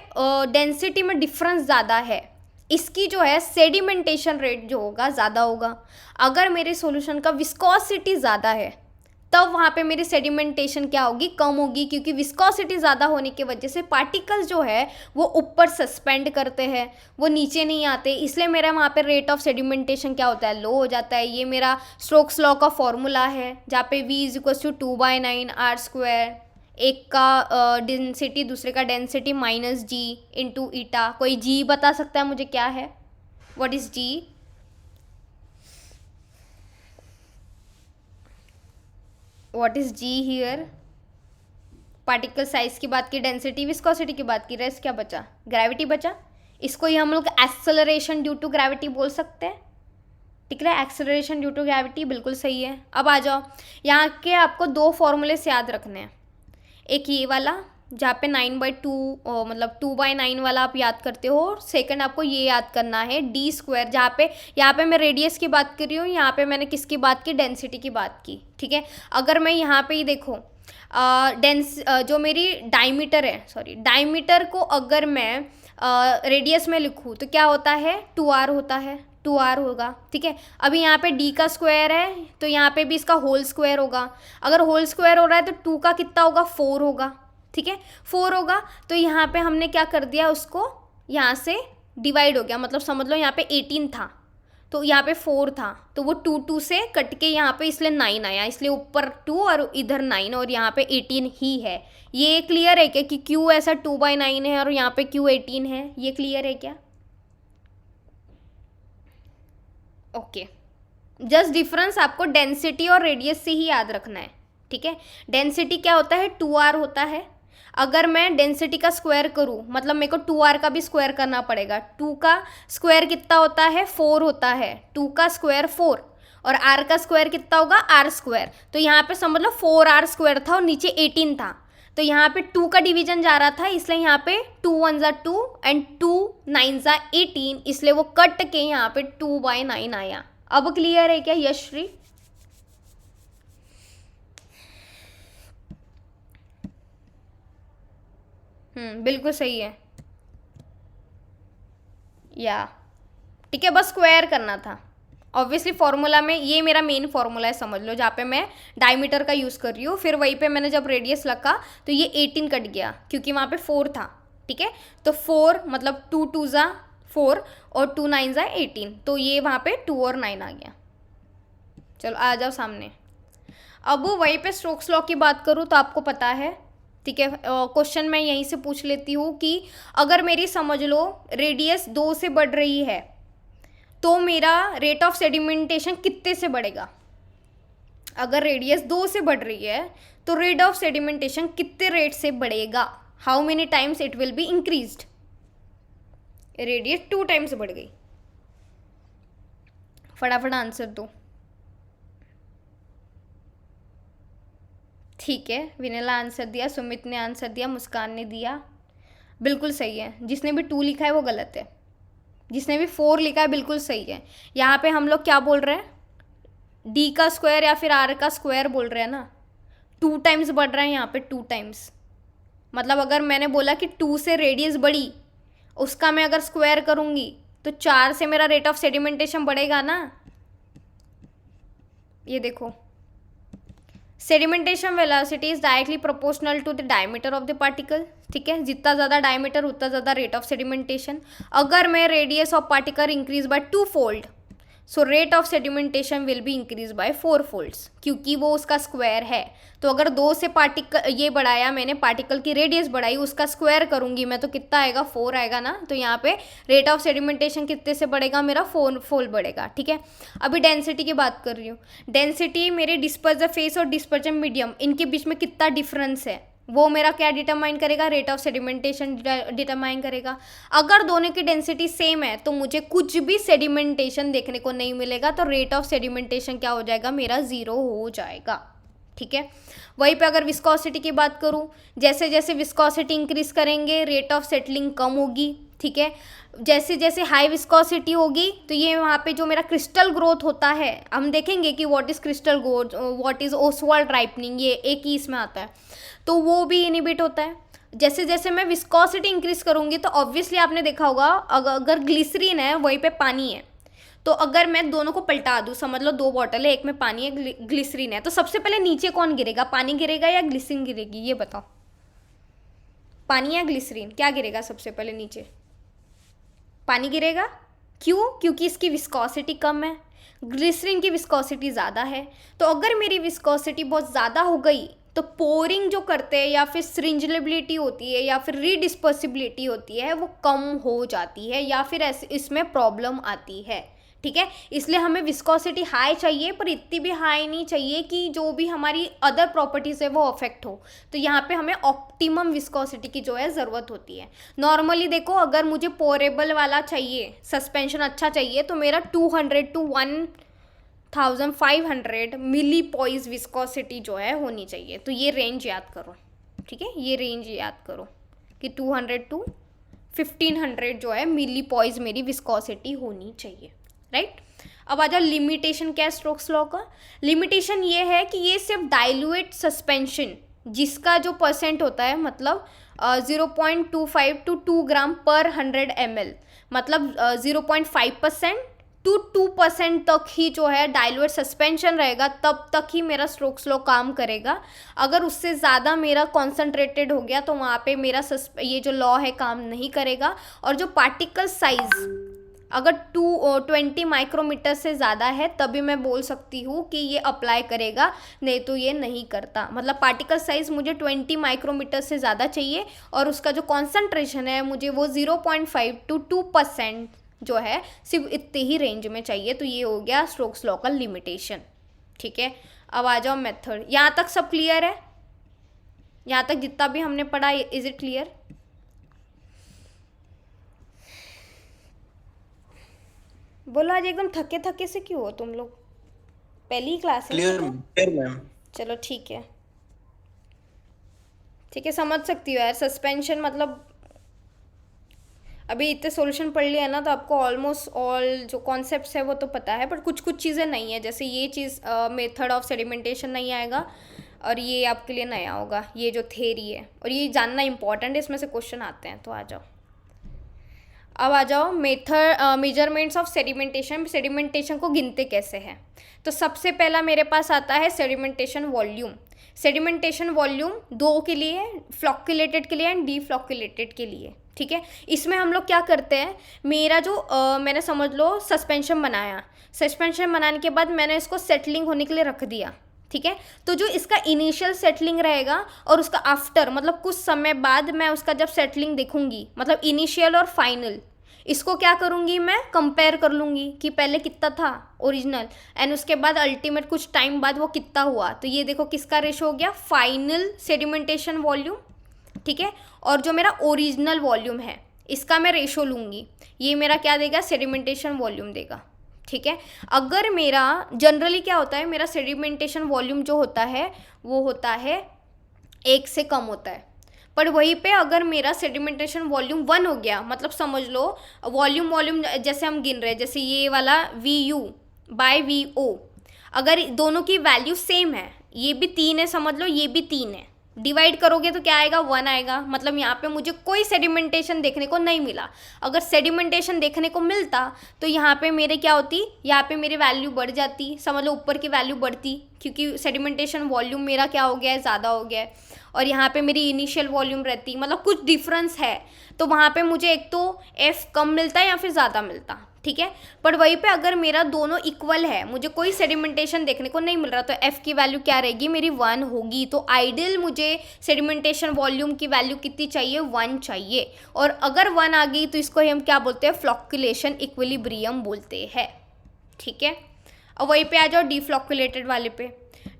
Speaker 1: डेंसिटी में डिफरेंस ज़्यादा है, इसकी जो है सेडिमेंटेशन रेट जो होगा ज़्यादा होगा। अगर मेरे सॉल्यूशन का विस्कोसिटी ज़्यादा है तब वहाँ पे मेरी सेडिमेंटेशन क्या होगी, कम होगी, क्योंकि विस्कोसिटी ज़्यादा होने की वजह से पार्टिकल्स जो है वो ऊपर सस्पेंड करते हैं, वो नीचे नहीं आते, इसलिए मेरा वहाँ पे रेट ऑफ सेडिमेंटेशन क्या होता है, लो हो जाता है। ये मेरा स्ट्रोक्स लॉ का फॉर्मूला है जहाँ पे v = 2/9 r², एक का डेंसिटी दूसरे का डेंसिटी -g इंटू ईटा। कोई g बता सकता है मुझे क्या है, what is g? What is g here? Particle size की बात की, डेंसिटी, विस्कोसिटी की बात की, रेस्ट क्या बचा, ग्रेविटी बचा। इसको ही हम लोग एक्सेलरेशन ड्यू टू ग्रेविटी बोल सकते हैं, ठीक है। एक्सेलरेशन ड्यू टू ग्रेविटी बिल्कुल सही है। अब आ जाओ, यहाँ के आपको दो फॉर्मूले से याद रखने हैं। एक ये वाला जहाँ पे 9/2 मतलब 2/9 वाला आप याद करते हो, और सेकंड आपको ये याद करना है d², जहाँ पे यहाँ पे मैं रेडियस की बात कर रही हूँ, यहाँ पे मैंने किसकी बात की, डेंसिटी की बात की, ठीक है। अगर मैं यहाँ पे ही देखो जो मेरी डायमीटर है, सॉरी डायमीटर को अगर मैं रेडियस में लिखूँ तो क्या होता है, 2r होता है, 2r होगा, ठीक है। अभी यहाँ पे d का स्क्वायर है तो यहाँ पे भी इसका होल स्क्वायर होगा। अगर होल स्क्वायर हो रहा है तो 2 का कितना होगा, 4 होगा, ठीक है, 4 होगा। तो यहाँ पे हमने क्या कर दिया, उसको यहाँ से डिवाइड हो गया, मतलब समझ लो यहाँ पे 18 था तो यहाँ पे 4 था, तो वो 2 से कट के यहाँ पे इसलिए 9 आया, इसलिए ऊपर 2 और इधर 9 और यहाँ पे 18 ही है। ये क्लियर है क्या कि क्यों ऐसा 2/9 है और यहाँ पे क्यों 18 है, ये क्लियर है क्या? ओके, जस्ट डिफरेंस आपको डेंसिटी और रेडियस से ही याद रखना है, ठीक है। डेंसिटी क्या होता है, 2r होता है। अगर मैं डेंसिटी का स्क्वायर करूँ मतलब मेरे को 2r का भी स्क्वायर करना पड़ेगा। 2 का स्क्वायर कितना होता है, 4 होता है, 2 का स्क्वायर 4, और r का स्क्वायर कितना होगा, r²। तो यहाँ पे समझ लो 4r² था और नीचे 18 था, तो यहाँ पे 2 का डिवीजन जा रहा था, इसलिए यहाँ पे 2 1 ज़ा 2 एंड 2 9 ज़ा 18, इसलिए वो कट के यहाँ पे 2/9 आया। अब क्लियर है क्या यशश्री? बिल्कुल सही है या, ठीक है, बस स्क्वायर करना था। ऑब्वियसली फॉर्मूला में ये मेरा मेन फॉर्मूला है, समझ लो, जहाँ पे मैं डायमीटर का यूज़ कर रही हूँ, फिर वहीं पे मैंने जब रेडियस लगा तो ये 18 कट गया क्योंकि वहाँ पे 4 था, ठीक है। तो 4 मतलब 2 2 ज़ा 4 और 2 9 ज़ा 18, तो ये वहाँ पे 2 और 9 आ गया। चलो आ जाओ सामने। अब वहीं पे स्ट्रोक्स लॉ की बात करूँ तो आपको पता है, ठीक है, क्वेश्चन मैं यहीं से पूछ लेती हूँ कि अगर मेरी समझ लो रेडियस 2 से बढ़ रही है तो मेरा रेट ऑफ सेडिमेंटेशन कितने से बढ़ेगा। अगर रेडियस 2 से बढ़ रही है तो रेट ऑफ सेडिमेंटेशन कितने रेट से बढ़ेगा, how many times it will be increased. Radius 2 times बढ़ गई, फटाफट आंसर दो। ठीक है, विनेला आंसर दिया, सुमित ने आंसर दिया, मुस्कान ने दिया, बिल्कुल सही है। जिसने भी 2 लिखा है वो गलत है, जिसने भी 4 लिखा है बिल्कुल सही है। यहाँ पे हम लोग क्या बोल रहे हैं, d का स्क्वायर या फिर r का स्क्वायर बोल रहे हैं ना, 2 टाइम्स बढ़ रहा है यहाँ पे, 2 टाइम्स। मतलब अगर मैंने बोला कि 2 से रेडियस बढ़ी, उसका मैं अगर स्क्वायर करूँगी तो 4 से मेरा रेट ऑफ सेडिमेंटेशन बढ़ेगा ना। ये देखो, sedimentation velocity is directly proportional to the diameter of the particle, ठीक है। जितना ज़्यादा डायमीटर उतना ज़्यादा रेट ऑफ सेडिमेंटेशन। अगर मैं radius of particle increase by 2 fold so rate of sedimentation will be increase by 4 folds, क्योंकि वो उसका स्क्वायर है। तो अगर 2 से पार्टिकल ये बढ़ाया मैंने, पार्टिकल की रेडियस बढ़ाई, उसका स्क्वायर करूंगी मैं तो कितना आएगा, 4 आएगा ना। तो यहाँ पे रेट ऑफ सेडिमेंटेशन कितने से बढ़ेगा, मेरा 4 फोल्ड बढ़ेगा, ठीक है। अभी डेंसिटी की बात कर रही हूँ। डेंसिटी मेरे डिस्पर्जन फेस और डिस्पर्जन मीडियम, इनके बीच में कितना डिफरेंस है, वो मेरा क्या डिटरमाइन करेगा, रेट ऑफ सेडिमेंटेशन डिटरमाइन करेगा। अगर दोनों की डेंसिटी सेम है तो मुझे कुछ भी सेडिमेंटेशन देखने को नहीं मिलेगा, तो रेट ऑफ सेडिमेंटेशन क्या हो जाएगा, मेरा 0 हो जाएगा, ठीक है। वहीं पे अगर विस्कोसिटी की बात करूँ, जैसे जैसे विस्कोसिटी इंक्रीज करेंगे रेट ऑफ सेटलिंग कम होगी, ठीक है। जैसे जैसे हाई विस्कोसिटी होगी तो ये वहाँ पे जो मेरा क्रिस्टल ग्रोथ होता है, हम देखेंगे कि what is crystal growth, what is Oswald ripening, ये एक ही इसमें आता है, तो वो भी इनिबिट होता है। जैसे जैसे मैं विस्कोसिटी इंक्रीज करूँगी तो ऑब्वियसली आपने देखा होगा, अगर ग्लिसरीन है वहीं पे पानी है, तो अगर मैं दोनों को पलटा दूँ, समझ लो 2 बॉटल है, एक में पानी है, ग्लिसरीन है, तो सबसे पहले नीचे कौन गिरेगा, पानी गिरेगा या ग्लिसरीन गिरेगी, ये बताओ। पानी या ग्लिसरीन, क्या गिरेगा सबसे पहले नीचे, पानी गिरेगा। क्यों, क्योंकि इसकी विस्कोसिटी कम है, ग्लिसरीन की विस्कोसिटी ज़्यादा है। तो अगर मेरी विस्कोसिटी बहुत ज़्यादा हो गई तो पोरिंग जो करते हैं या फिर सिरिंजेबिलिटी होती है या फिर रीडिस्पर्सिबिलिटी होती है वो कम हो जाती है, या फिर ऐसे इसमें प्रॉब्लम आती है, ठीक है। इसलिए हमें विस्कोसिटी हाई चाहिए, पर इतनी भी हाई नहीं चाहिए कि जो भी हमारी अदर प्रॉपर्टीज़ है वो अफेक्ट हो। तो यहाँ पे हमें ऑप्टिमम विस्कोसिटी की जो है ज़रूरत होती है। नॉर्मली देखो, अगर मुझे पोरेबल वाला चाहिए, सस्पेंशन अच्छा चाहिए, तो मेरा 200 to 1500 मिली पॉइज विस्कोसिटी जो है होनी चाहिए। तो ये रेंज याद करो, ठीक है, ये रेंज याद करो कि 200 to 1500 जो है मिली पॉइज मेरी विस्कोसिटी होनी चाहिए, राइट। अब आ जाओ लिमिटेशन क्या है स्टोक्स लॉ का। लिमिटेशन ये है कि ये सिर्फ डाइल्यूट सस्पेंशन जिसका जो परसेंट होता है, मतलब 0.25 to 2 ग्राम पर 100 ml, मतलब 0.5% to 2% तक ही जो है डाइल्यूट सस्पेंशन रहेगा, तब तक ही मेरा स्टोक्स लॉ काम करेगा। अगर उससे ज़्यादा मेरा कॉन्सेंट्रेटेड हो गया तो वहाँ पे मेरा ये जो लॉ है काम नहीं करेगा। और जो पार्टिकल साइज अगर 20 माइक्रोमीटर से ज़्यादा है तभी मैं बोल सकती हूँ कि ये अप्लाई करेगा, नहीं तो ये नहीं करता। मतलब पार्टिकल साइज़ मुझे 20 माइक्रोमीटर से ज़्यादा चाहिए और उसका जो कॉन्सेंट्रेशन है मुझे वो 0.5 to 2% जो है सिर्फ इतने ही रेंज में चाहिए। तो ये हो गया स्टोक्स लॉ का लिमिटेशन, ठीक है। अब आ जाओ मेथड। यहाँ तक सब क्लियर है, यहाँ तक जितना भी हमने पढ़ा, इज इट क्लियर? बोलो, आज एकदम थके थके से क्यों हो तुम लोग, पहली क्लास है?
Speaker 2: Clear ma'am.
Speaker 1: चलो ठीक है, ठीक है, समझ सकती हो यार। सस्पेंशन मतलब अभी इतने सॉल्यूशन पढ़ लिया ना, तो आपको ऑलमोस्ट ऑल जो कॉन्सेप्ट्स है वो तो पता है, पर कुछ कुछ चीज़ें नहीं है। जैसे ये चीज़ मेथड ऑफ सेडिमेंटेशन नहीं आएगा, और ये आपके लिए नया होगा, ये जो थेरी है, और ये जानना इंपॉर्टेंट है, इसमें से क्वेश्चन आते हैं। तो आ जाओ, अब आ जाओ मेजरमेंट्स ऑफ सेडिमेंटेशन। सेडिमेंटेशन को गिनते कैसे हैं? तो सबसे पहला मेरे पास आता है सेडिमेंटेशन वॉल्यूम। सेडिमेंटेशन वॉल्यूम 2 के लिए है, फ्लॉक्यूलेटेड के लिए एंड डीफ्लॉक्यूलेटेड के लिए, ठीक है। इसमें हम लोग क्या करते हैं, मेरा जो मैंने समझ लो सस्पेंशन बनाया, सस्पेंशन बनाने के बाद मैंने इसको सेटलिंग होने के लिए रख दिया, ठीक है। तो जो इसका इनिशियल सेटलिंग रहेगा और उसका आफ्टर, मतलब कुछ समय बाद मैं उसका जब सेटलिंग देखूंगी, मतलब इनिशियल और फाइनल, इसको क्या करूंगी, मैं कंपेयर कर लूँगी कि पहले कितना था ओरिजिनल, एंड उसके बाद अल्टीमेट कुछ टाइम बाद वो कितना हुआ। तो ये देखो किसका रेशो हो गया, फाइनल सेडिमेंटेशन वॉल्यूम, ठीक है। और जो मेरा ओरिजिनल वॉल्यूम है इसका मैं रेशो लूँगी, ये मेरा क्या देगा, सेडिमेंटेशन वॉल्यूम देगा, ठीक है। अगर मेरा जनरली क्या होता है, मेरा सेडिमेंटेशन वॉल्यूम जो होता है वो होता है 1 से कम होता है, पर वहीं पे अगर मेरा सेडिमेंटेशन वॉल्यूम 1 हो गया, मतलब समझ लो वॉल्यूम जैसे हम गिन रहे हैं, जैसे ये वाला VU/VO, अगर दोनों की वैल्यू सेम है, ये भी 3 है समझ लो, ये भी 3 है, डिवाइड करोगे तो क्या आएगा, 1 आएगा। मतलब यहाँ पे मुझे कोई सेडिमेंटेशन देखने को नहीं मिला। अगर सेडिमेंटेशन देखने को मिलता तो यहाँ पे मेरे क्या होती, यहाँ पे मेरी वैल्यू बढ़ जाती, समझ लो ऊपर की वैल्यू बढ़ती, क्योंकि सेडिमेंटेशन वॉल्यूम मेरा क्या हो गया है, ज़्यादा हो गया है। और यहाँ पे मेरी इनिशियल वॉल्यूम रहती, मतलब कुछ डिफरेंस है, तो वहाँ पे मुझे एक तो एफ कम मिलता है या फिर ज़्यादा मिलता, ठीक है। पर वहीं पे अगर मेरा दोनों इक्वल है, मुझे कोई सेडिमेंटेशन देखने को नहीं मिल रहा, तो एफ की वैल्यू क्या रहेगी, मेरी 1 होगी। तो आइडियल मुझे सेडिमेंटेशन वॉल्यूम की वैल्यू कितनी चाहिए, 1 चाहिए। और अगर 1 आ गई तो इसको हम क्या बोलते हैं, फ्लॉक्यूलेशन इक्विलिब्रियम बोलते हैं, ठीक है। और वहीं पे आ जाओ डीफ्लॉक्यूलेटेड वाले पे।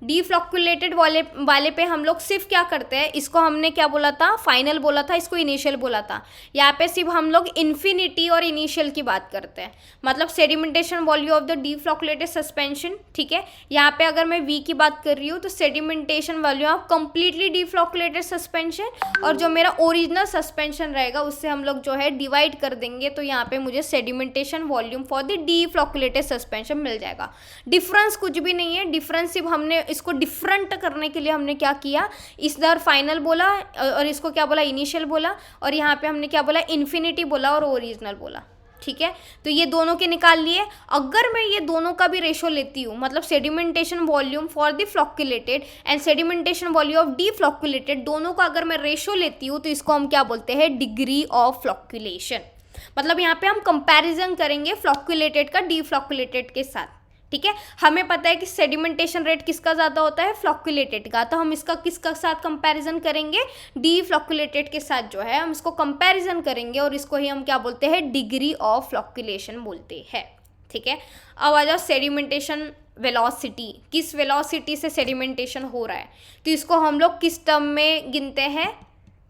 Speaker 1: डीफ्लॉक्यूलेटेड वाले पे हम लोग सिर्फ क्या करते हैं, इसको हमने क्या बोला था, फाइनल बोला था, इसको इनिशियल बोला था। यहाँ पे सिर्फ हम लोग इन्फिनिटी और इनिशियल की बात करते हैं, मतलब sedimentation volume of the deflocculated suspension, ठीक है। यहाँ पे अगर मैं वी की बात कर रही हूँ तो sedimentation volume of completely deflocculated suspension, और जो मेरा ओरिजिनल सस्पेंशन रहेगा उससे हम लोग जो है डिवाइड कर देंगे, तो यहाँ पे मुझे sedimentation volume for the deflocculated suspension मिल जाएगा। डिफरेंस कुछ भी नहीं है, डिफरेंस सिर्फ हमने इसको डिफरेंट करने के लिए हमने क्या किया, इधर फाइनल बोला और इसको क्या बोला, इनिशियल बोला, और यहाँ पे हमने क्या बोला, इन्फिनिटी बोला और ओरिजिनल बोला, ठीक है। तो ये दोनों के निकाल लिए। अगर मैं ये दोनों का भी रेशो लेती हूँ, मतलब sedimentation volume for the flocculated and sedimentation volume of deflocculated, दोनों का अगर मैं रेशो लेती हूँ तो इसको हम क्या बोलते हैं, डिग्री ऑफ फ्लॉक्यूलेशन। मतलब यहाँ पे हम कंपैरिजन करेंगे फ्लॉक्यूलेटेड का डीफ्लॉक्यूलेटेड के साथ, ठीक है। हमें पता है कि सेडिमेंटेशन रेट किसका ज़्यादा होता है, फ्लॉक्यूलेटेड का, तो हम इसका किसका साथ कंपैरिजन करेंगे, डीफ्लॉक्यूलेटेड के साथ जो है हम इसको कंपैरिजन करेंगे, और इसको ही हम क्या बोलते हैं, डिग्री ऑफ फ्लॉक्यूलेशन बोलते हैं, ठीक है। अब आ जाओ सेडिमेंटेशन वेलोसिटी, किस वेलोसिटी से सेडिमेंटेशन हो रहा है, तो इसको हम लोग किस टर्म में गिनते हैं,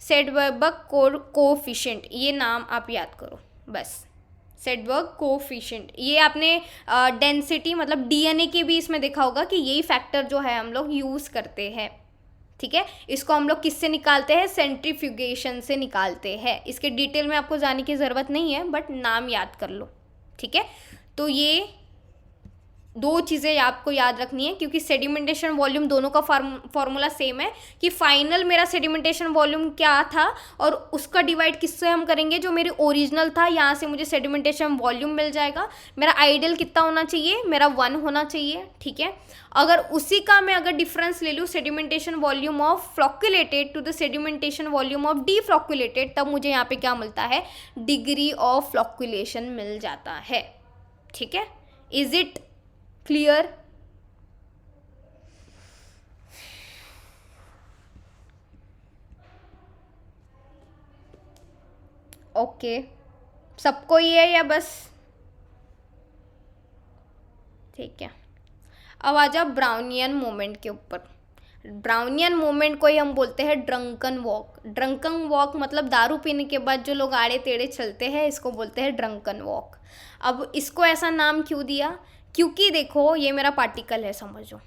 Speaker 1: सेडबर्ग कोएफिशिएंट, ये नाम आप याद करो बस, सेडबर्ग कोएफिशिएंट। ये आपने डेंसिटी मतलब डीएनए के भी इसमें देखा होगा कि यही फैक्टर जो है हम लोग यूज़ करते हैं, ठीक है। इसको हम लोग किससे निकालते हैं, सेंट्रीफ्यूगेशन से निकालते हैं। इसके डिटेल में आपको जाने की ज़रूरत नहीं है, बट नाम याद कर लो, ठीक है। तो ये दो चीज़ें आपको याद रखनी है, क्योंकि सेडिमेंटेशन वॉल्यूम दोनों का फॉर्मूला सेम है कि फाइनल मेरा सेडिमेंटेशन वॉल्यूम क्या था और उसका डिवाइड किससे हम करेंगे, जो मेरी ओरिजिनल था, यहाँ से मुझे सेडिमेंटेशन वॉल्यूम मिल जाएगा। मेरा आइडियल कितना होना चाहिए, मेरा 1 होना चाहिए, ठीक है। अगर उसी का मैं अगर डिफरेंस ले लूँ, sedimentation volume of flocculated to the sedimentation volume of deflocculated, तब मुझे यहाँ पे क्या मिलता है, डिग्री ऑफ फ्लॉक्यूलेशन मिल जाता है, ठीक है। Is it clear? ओके, सबको ही है या बस, ठीक है। अब आ जाओ ब्राउनियन मोमेंट के ऊपर। ब्राउनियन मोमेंट को ही हम बोलते हैं ड्रंकन वॉक। ड्रंकन वॉक मतलब दारू पीने के बाद जो लोग आड़े टेढ़े चलते हैं, इसको बोलते हैं ड्रंकन वॉक। अब इसको ऐसा नाम क्यों दिया, क्योंकि देखो ये मेरा पार्टिकल है, समझो,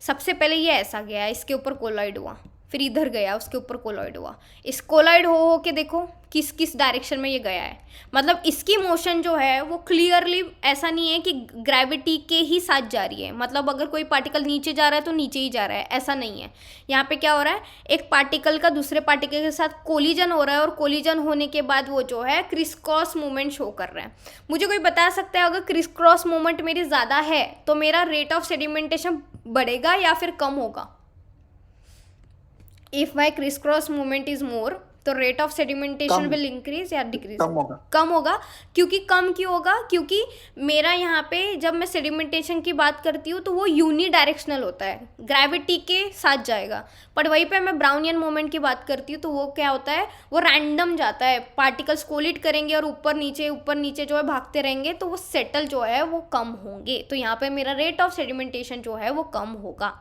Speaker 1: सबसे पहले ये ऐसा गया, इसके ऊपर कोलाइड हुआ, फिर इधर गया, उसके ऊपर कोलाइड हुआ, इस कोलाइड हो के देखो किस किस डायरेक्शन में ये गया है। मतलब इसकी मोशन जो है वो क्लियरली ऐसा नहीं है कि ग्रेविटी के ही साथ जा रही है, मतलब अगर कोई पार्टिकल नीचे जा रहा है तो नीचे ही जा रहा है, ऐसा नहीं है। यहाँ पे क्या हो रहा है, एक पार्टिकल का दूसरे पार्टिकल के साथ कोलिजन हो रहा है, और कोलिजन होने के बाद वो जो है क्रिस क्रॉस मूवमेंट शो कर रहा है। मुझे कोई बता सकता है अगर क्रिस क्रॉस मूवमेंट मेरी ज़्यादा है तो मेरा रेट ऑफ सेडिमेंटेशन बढ़ेगा या फिर कम होगा? If my criss cross movement is more तो rate of sedimentation will increase या डिक्रीज? कम होगा। क्योंकि कम क्यों होगा, क्योंकि मेरा यहाँ पे जब मैं सेडिमेंटेशन की बात करती हूँ तो वो यूनी डायरेक्शनल होता है, ग्रेविटी के साथ जाएगा। पर वहीं पे मैं ब्राउनियन मोमेंट की बात करती हूँ तो वो क्या होता है, वो रैंडम जाता है, पार्टिकल्स कोलिड करेंगे और ऊपर नीचे जो है भागते रहेंगे, तो वो सेटल जो है वो कम होंगे। तो यहाँ पे मेरा रेट ऑफ सेडिमेंटेशन जो है वो कम होगा,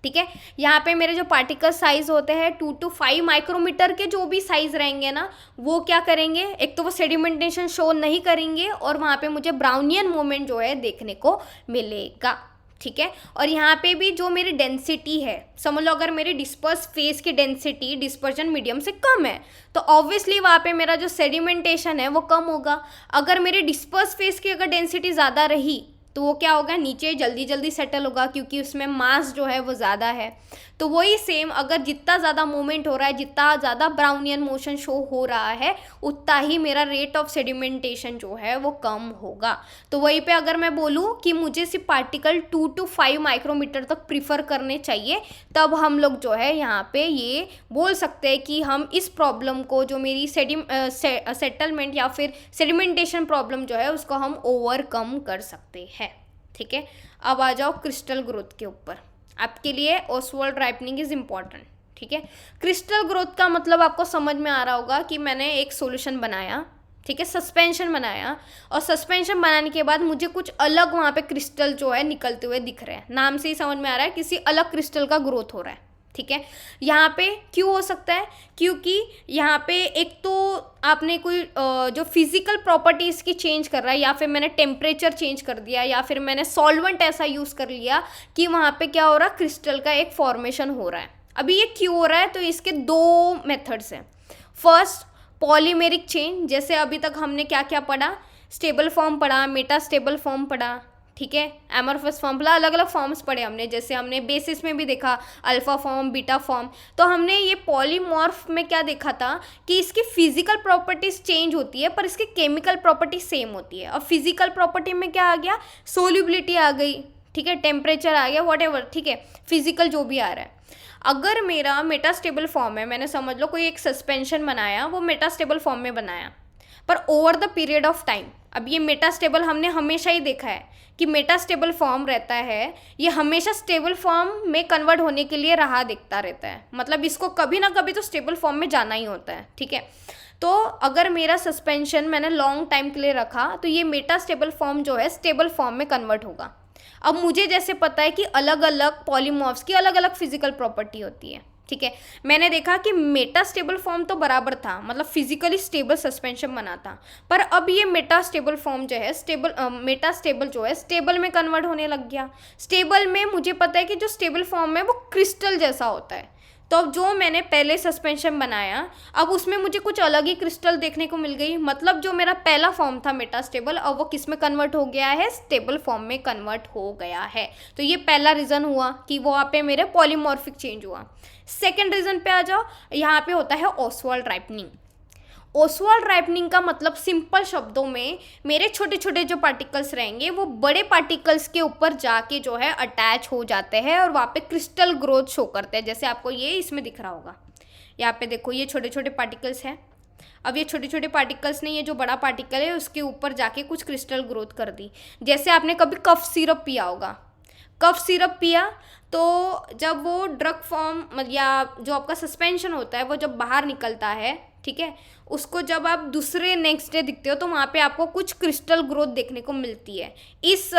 Speaker 1: ठीक है। यहाँ पे मेरे जो पार्टिकल साइज होते हैं 2 to 5 माइक्रोमीटर के जो भी साइज रहेंगे ना, वो क्या करेंगे, एक तो वो सेडिमेंटेशन शो नहीं करेंगे और वहाँ पे मुझे ब्राउनियन मोमेंट जो है देखने को मिलेगा, ठीक है। और यहाँ पे भी जो मेरी डेंसिटी है, समझ लो अगर मेरी डिस्पर्स फेस की डेंसिटी डिस्पर्जन मीडियम से कम है तो ऑब्वियसली वहाँ पे मेरा जो सेडिमेंटेशन है वो कम होगा। अगर मेरी डिस्पर्स फेस की अगर डेंसिटी ज़्यादा रही तो वो क्या होगा, नीचे जल्दी जल्दी सेटल होगा क्योंकि उसमें मास जो है वो ज़्यादा है। तो वही सेम, अगर जितना ज़्यादा मूवमेंट हो रहा है, जितना ज़्यादा ब्राउनियन मोशन शो हो रहा है, उतना ही मेरा रेट ऑफ सेडिमेंटेशन जो है वो कम होगा। तो वहीं पे अगर मैं बोलूँ कि मुझे सिर्फ पार्टिकल 2 to 5 माइक्रोमीटर तक प्रीफर करने चाहिए, तब हम लोग जो है यहाँ पे ये बोल सकते हैं कि हम इस प्रॉब्लम को, जो मेरी सेटलमेंट या फिर सेडिमेंटेशन प्रॉब्लम जो है, उसको हम ओवरकम कर सकते हैं। ठीक है, अब आ जाओ क्रिस्टल ग्रोथ के ऊपर। आपके लिए ओसवाल्ड राइपनिंग इज इम्पॉर्टेंट। ठीक है, क्रिस्टल ग्रोथ का मतलब आपको समझ में आ रहा होगा कि मैंने एक सॉल्यूशन बनाया, ठीक है, सस्पेंशन बनाया, और सस्पेंशन बनाने के बाद मुझे कुछ अलग वहाँ पे क्रिस्टल जो है निकलते हुए दिख रहे हैं। नाम से ही समझ में आ रहा है किसी अलग क्रिस्टल का ग्रोथ हो रहा है। ठीक है, यहाँ पे क्यों हो सकता है, क्योंकि यहाँ पे एक तो आपने कोई जो फिजिकल प्रॉपर्टीज़ की चेंज कर रहा है, या फिर मैंने टेम्परेचर चेंज कर दिया, या फिर मैंने सॉल्वेंट ऐसा यूज़ कर लिया कि वहाँ पे क्या हो रहा है, क्रिस्टल का एक फॉर्मेशन हो रहा है। अभी ये क्यों हो रहा है, तो इसके दो मेथड्स हैं। फर्स्ट, पॉलीमेरिक चेंज, जैसे अभी तक हमने क्या क्या पढ़ा, स्टेबल फॉर्म पढ़ा, मेटा स्टेबल फॉर्म पढ़ा, ठीक है, एमॉर्फस फॉर्म पढ़ा, अलग अलग फॉर्म्स पढ़े हमने। जैसे हमने बेसिस में भी देखा अल्फा फॉर्म, बीटा फॉर्म। तो हमने ये पॉलीमॉर्फ में क्या देखा था कि इसकी फिजिकल प्रॉपर्टीज चेंज होती है पर इसकी केमिकल प्रॉपर्टी सेम होती है। और फिजिकल प्रॉपर्टी में क्या आ गया, सोल्यूबिलिटी आ गई, ठीक है, टेम्परेचर आ गया, व्हाटएवर, ठीक है, फिजिकल जो भी आ रहा है। अगर मेरा मेटास्टेबल फॉर्म है, मैंने समझ लो कोई एक सस्पेंशन बनाया, वो मेटास्टेबल फॉर्म में बनाया, पर over the period of time, अब ये मेटास्टेबल हमने हमेशा ही देखा है कि मेटास्टेबल फॉर्म रहता है, ये हमेशा स्टेबल फॉर्म में कन्वर्ट होने के लिए राह देखता रहता है, मतलब इसको कभी ना कभी तो स्टेबल फॉर्म में जाना ही होता है। ठीक है, तो अगर मेरा सस्पेंशन मैंने लॉन्ग टाइम के लिए रखा, तो ये मेटास्टेबल फॉर्म जो है स्टेबल फॉर्म में कन्वर्ट होगा। अब मुझे जैसे पता है कि अलग अलग पॉलीमॉर्फ्स की अलग अलग फिजिकल प्रॉपर्टी होती है, ठीक है, मैंने देखा कि मेटास्टेबल फॉर्म तो बराबर था, मतलब फिजिकली स्टेबल सस्पेंशन बना था, पर अब ये मेटास्टेबल फॉर्म जो है मेटास्टेबल जो है स्टेबल में कन्वर्ट होने लग गया। स्टेबल में मुझे पता है कि जो स्टेबल फॉर्म है वो क्रिस्टल जैसा होता है, तो अब जो मैंने पहले सस्पेंशन बनाया, अब उसमें मुझे कुछ अलग ही क्रिस्टल देखने को मिल गई, मतलब जो मेरा पहला फॉर्म था मेटास्टेबल, अब वो किस में कन्वर्ट हो गया है, स्टेबल फॉर्म में कन्वर्ट हो गया है। तो ये पहला रीज़न हुआ कि वहाँ पे मेरे पॉलीमॉर्फिक चेंज हुआ। सेकेंड रीज़न पे आ जाओ, यहाँ पे होता है ओसवाल्ड राइपनिंग। ओसवाल्ड राइपनिंग का मतलब सिंपल शब्दों में, मेरे छोटे छोटे जो पार्टिकल्स रहेंगे वो बड़े पार्टिकल्स के ऊपर जाके जो है अटैच हो जाते हैं और वहाँ पे क्रिस्टल ग्रोथ शो करते हैं। जैसे आपको ये इसमें दिख रहा होगा, यहाँ पे देखो ये छोटे छोटे पार्टिकल्स हैं। अब ये छोटे छोटे पार्टिकल्स ने ये जो बड़ा पार्टिकल है उसके ऊपर जाके कुछ क्रिस्टल ग्रोथ कर दी। जैसे आपने कभी कफ सिरप पिया होगा, कफ सिरप पिया तो जब वो ड्रग फॉर्म या जो आपका सस्पेंशन होता है वो जब बाहर निकलता है, ठीक है, उसको जब आप दूसरे नेक्स्ट डे दिखते हो तो वहाँ पे आपको कुछ क्रिस्टल ग्रोथ देखने को मिलती है। इस